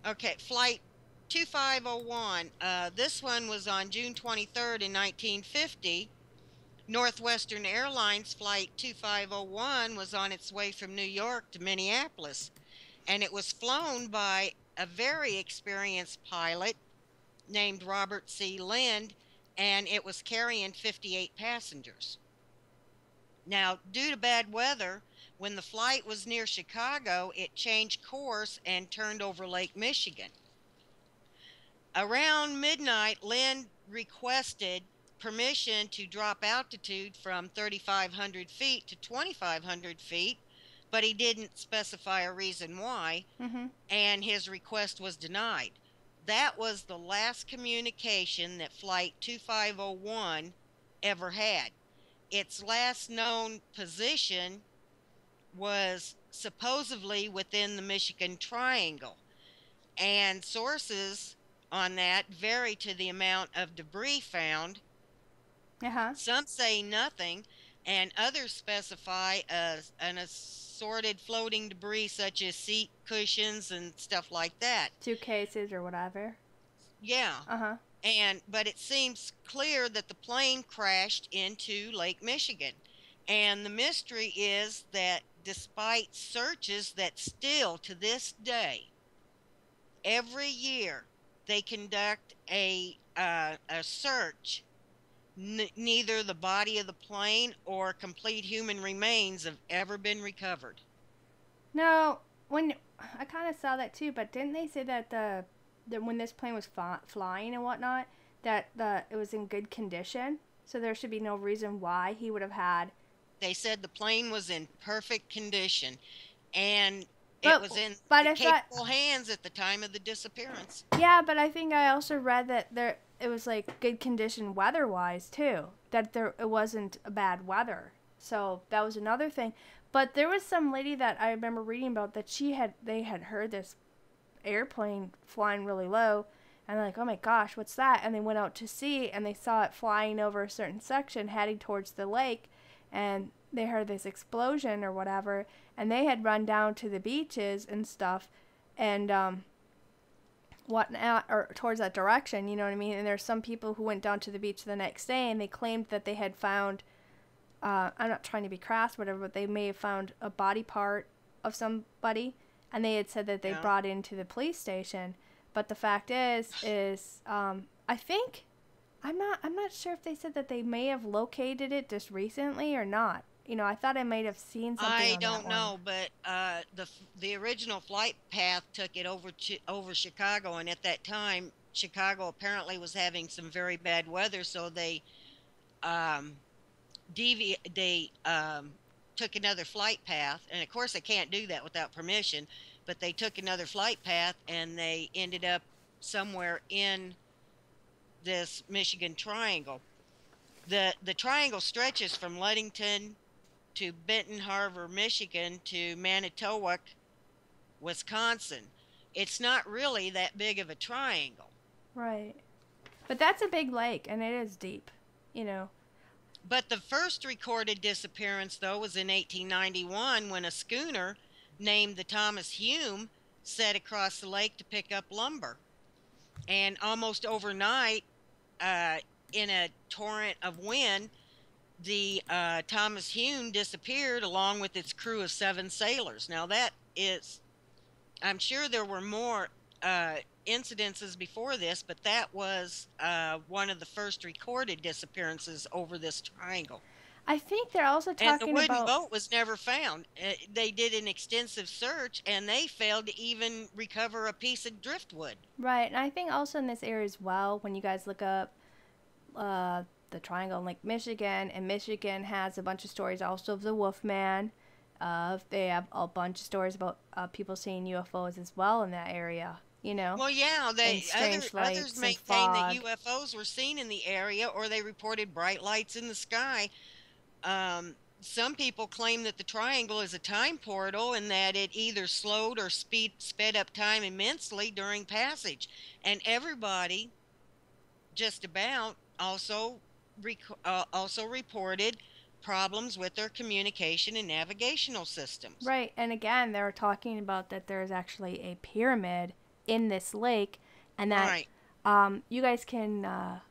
okay, Flight 2501. This one was on June 23rd in 1950. Northwestern Airlines Flight 2501 was on its way from New York to Minneapolis, and it was flown by a very experienced pilot named Robert C. Lind, and it was carrying 58 passengers. Now, due to bad weather, when the flight was near Chicago, it changed course and turned over Lake Michigan. Around midnight, Lind requested permission to drop altitude from 3,500 feet to 2,500 feet, but he didn't specify a reason why, Mhm. and his request was denied. That was the last communication that Flight 2501 ever had. Its last known position was supposedly within the Michigan Triangle, and sources on that vary to the amount of debris found. Uh-huh. Some say nothing, and others specify an assorted floating debris such as seat cushions and stuff like that. Suitcases or whatever. Yeah, Uh-huh. but it seems clear that the plane crashed into Lake Michigan. And the mystery is that despite searches that still to this day, every year they conduct a search, neither the body of the plane or complete human remains have ever been recovered. No, when I kind of saw that too, but didn't they say that when this plane was flying and whatnot, that it was in good condition, so there should be no reason why he would have had. They said the plane was in perfect condition, and it But was in but I thought, capable hands at the time of the disappearance. yeah, but I think I also read that it was like good condition weather-wise too. That it wasn't a bad weather. So that was another thing. But there was some lady that I remember reading about that they had heard this airplane flying really low, and they're like, oh my gosh, what's that? And they went out to see and they saw it flying over a certain section heading towards the lake, and they heard this explosion or whatever, and they had run down to the beaches and stuff and whatnot, or towards that direction, you know what I mean? And there's some people who went down to the beach the next day and they claimed that they had found, I'm not trying to be crass, whatever, but they may have found a body part of somebody, and they had said that they brought it into the police station. But the fact is I think, I'm not sure if they said that they may have located it just recently or not. I thought I might have seen something I on don't that know, but the original flight path took it over Chicago, and at that time, Chicago apparently was having some very bad weather, so they um, took another flight path, and of course they can't do that without permission. But they took another flight path, and they ended up somewhere in this Michigan Triangle. The triangle stretches from Ludington to Benton Harbor, Michigan to Manitowoc, Wisconsin. It's not really that big of a triangle. Right. But that's a big lake and it is deep, you know. But the first recorded disappearance, though, was in 1891 when a schooner named the Thomas Hume set across the lake to pick up lumber. And almost overnight, uh, in a torrent of wind, the Thomas Hume disappeared along with its crew of 7 sailors. Now, that is, I'm sure there were more incidences before this, but that was one of the first recorded disappearances over this triangle. I think they're also And the talking wooden about. boat was never found. They did an extensive search and they failed to even recover a piece of driftwood. Right, and I think also in this area as well, when you guys look up the triangle in Lake Michigan, and Michigan has a bunch of stories also of the Wolfman. They have a bunch of stories about people seeing UFOs as well in that area, you know, Well, yeah, and they strange others lights and maintain that fog. UFOs were seen in the area, or they reported bright lights in the sky. Some people claim that the triangle is a time portal and that it either slowed or sped up time immensely during passage. And everybody, just about, also reported problems with their communication and navigational systems. Right, and again, they're talking about that there's actually a pyramid in this lake, and that Right. you guys can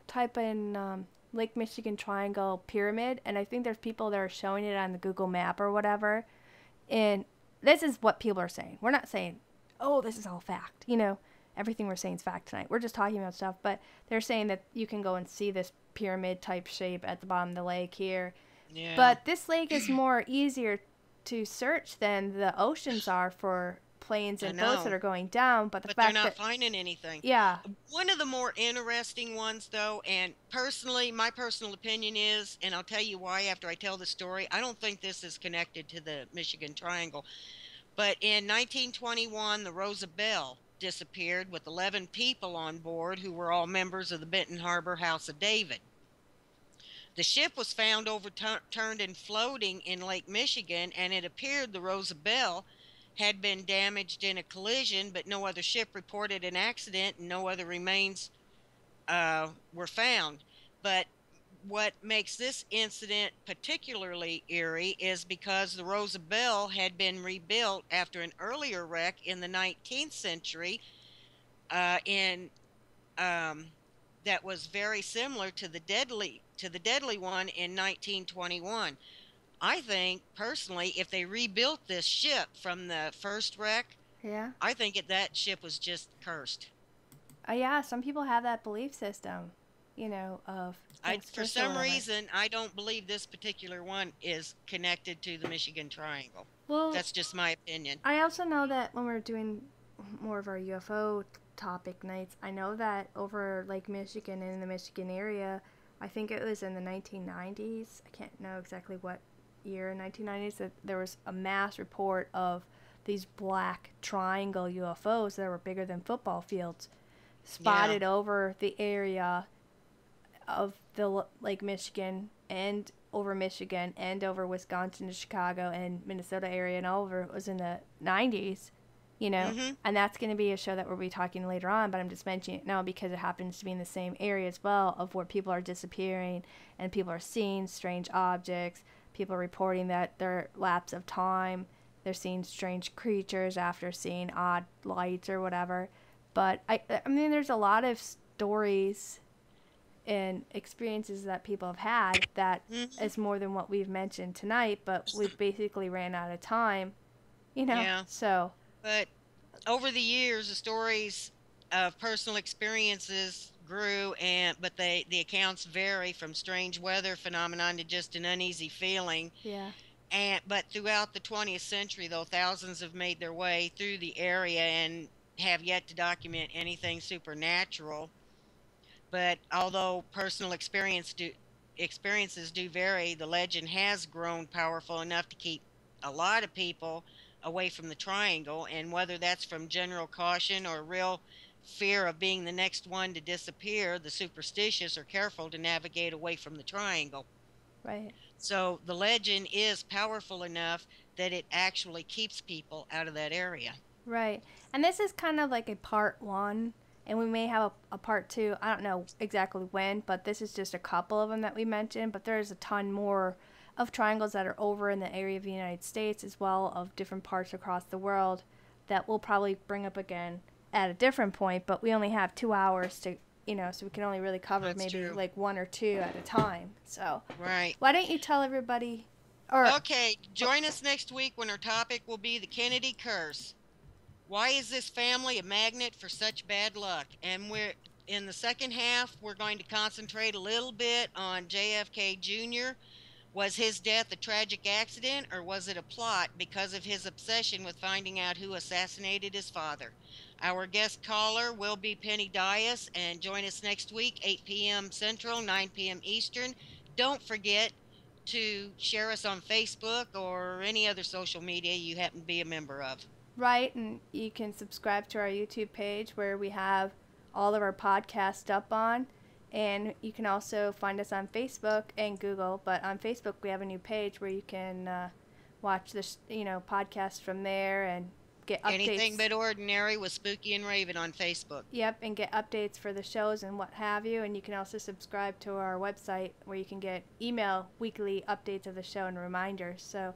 type in Lake Michigan Triangle Pyramid, and I think there's people that are showing it on the Google Map or whatever. And this is what people are saying. We're not saying, oh, this is all fact. You know, everything we're saying is fact tonight. We're just talking about stuff, but they're saying that you can go and see this pyramid type shape at the bottom of the lake here. Yeah. But this lake is more easier to search than the oceans are for planes I and boats that know. are going down. But the But they're fact not that, finding anything. yeah, One of the more interesting ones, though, and personally, my personal opinion is, and I'll tell you why after I tell the story, I don't think this is connected to the Michigan Triangle. But in 1921, the Rosabelle disappeared with 11 people on board who were all members of the Benton Harbor House of David. The ship was found overturned and floating in Lake Michigan, and it appeared the Rosabelle had been damaged in a collision, but no other ship reported an accident and no other remains were found. But what makes this incident particularly eerie is because the Rosabelle had been rebuilt after an earlier wreck in the 19th century in that was very similar to the deadly one in 1921. I think personally, if they rebuilt this ship from the first wreck, yeah. I think that ship was just cursed. Yeah, some people have that belief system, you know, of I things For cursed or some whatever. reason I don't believe this particular one is connected to the Michigan Triangle. Well, That's just my opinion. I also know that when we're doing more of our UFO topic nights, I know that over Lake Michigan and in the Michigan area, I think it was in the 1990s. I can't know exactly what year in 1990s that there was a mass report of these black triangle UFOs that were bigger than football fields Yeah. spotted over the area of the Lake Michigan and over Michigan and over Wisconsin to Chicago and Minnesota area and all over. It was in the 90s, you know, Mhm. and that's going to be a show that we'll be talking later on, but I'm just mentioning it now because it happens to be in the same area as well of where people are disappearing and people are seeing strange objects, people are reporting that their lapse of time, they're seeing strange creatures after seeing odd lights or whatever. But I mean, there's a lot of stories and experiences that people have had that Mhm. is more than what we've mentioned tonight, but we've basically ran out of time, you know? Yeah. So, But over the years, the stories of personal experiences grew, and but the accounts vary from strange weather phenomenon to just an uneasy feeling. yeah. And but throughout the 20th century, though, thousands have made their way through the area and have yet to document anything supernatural. But although experiences do vary, the legend has grown powerful enough to keep a lot of people away from the triangle. And whether that's from general caution or real fear of being the next one to disappear, the superstitious are careful to navigate away from the triangle. Right. So the legend is powerful enough that it actually keeps people out of that area. Right. And this is kind of like a part one, and we may have a part two. I don't know exactly when, but this is just a couple of them that we mentioned. But there's a ton more of triangles that are over in the area of the United States, as well of different parts across the world, that we'll probably bring up again at a different point. But we only have 2 hours to, so we can only really cover That's maybe true. like one or two at a time. So Right. why don't you tell everybody, or Okay, join us next week when our topic will be the Kennedy curse. Why is this family a magnet for such bad luck? And we're in the second half, we're going to concentrate a little bit on JFK Jr. Was his death a tragic accident or was it a plot because of his obsession with finding out who assassinated his father? Our guest caller will be Penny Dias, and join us next week, 8 p.m. Central, 9 p.m. Eastern. Don't forget to share us on Facebook or any other social media you happen to be a member of. right? And you can subscribe to our YouTube page where we have all of our podcasts up on. And you can also find us on Facebook and Google. But on Facebook, we have a new page where you can watch this, podcast from there and get Anything updates. but ordinary with Spooky and Raven on Facebook. Yep, and get updates for the shows and what have you. And you can also subscribe to our website where you can get email weekly updates of the show and reminders. So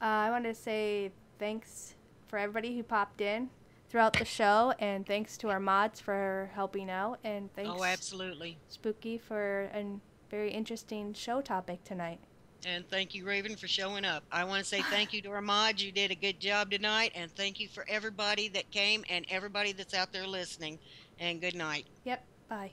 I wanted to say thanks for everybody who popped in throughout the show, and thanks to our mods for helping out, and Oh, thanks absolutely. Spooky for a very interesting show topic tonight. And thank you, Raven, for showing up. I want to say thank you to our mods. You did a good job tonight. And thank you for everybody that came and everybody that's out there listening. And good night. Yep, bye.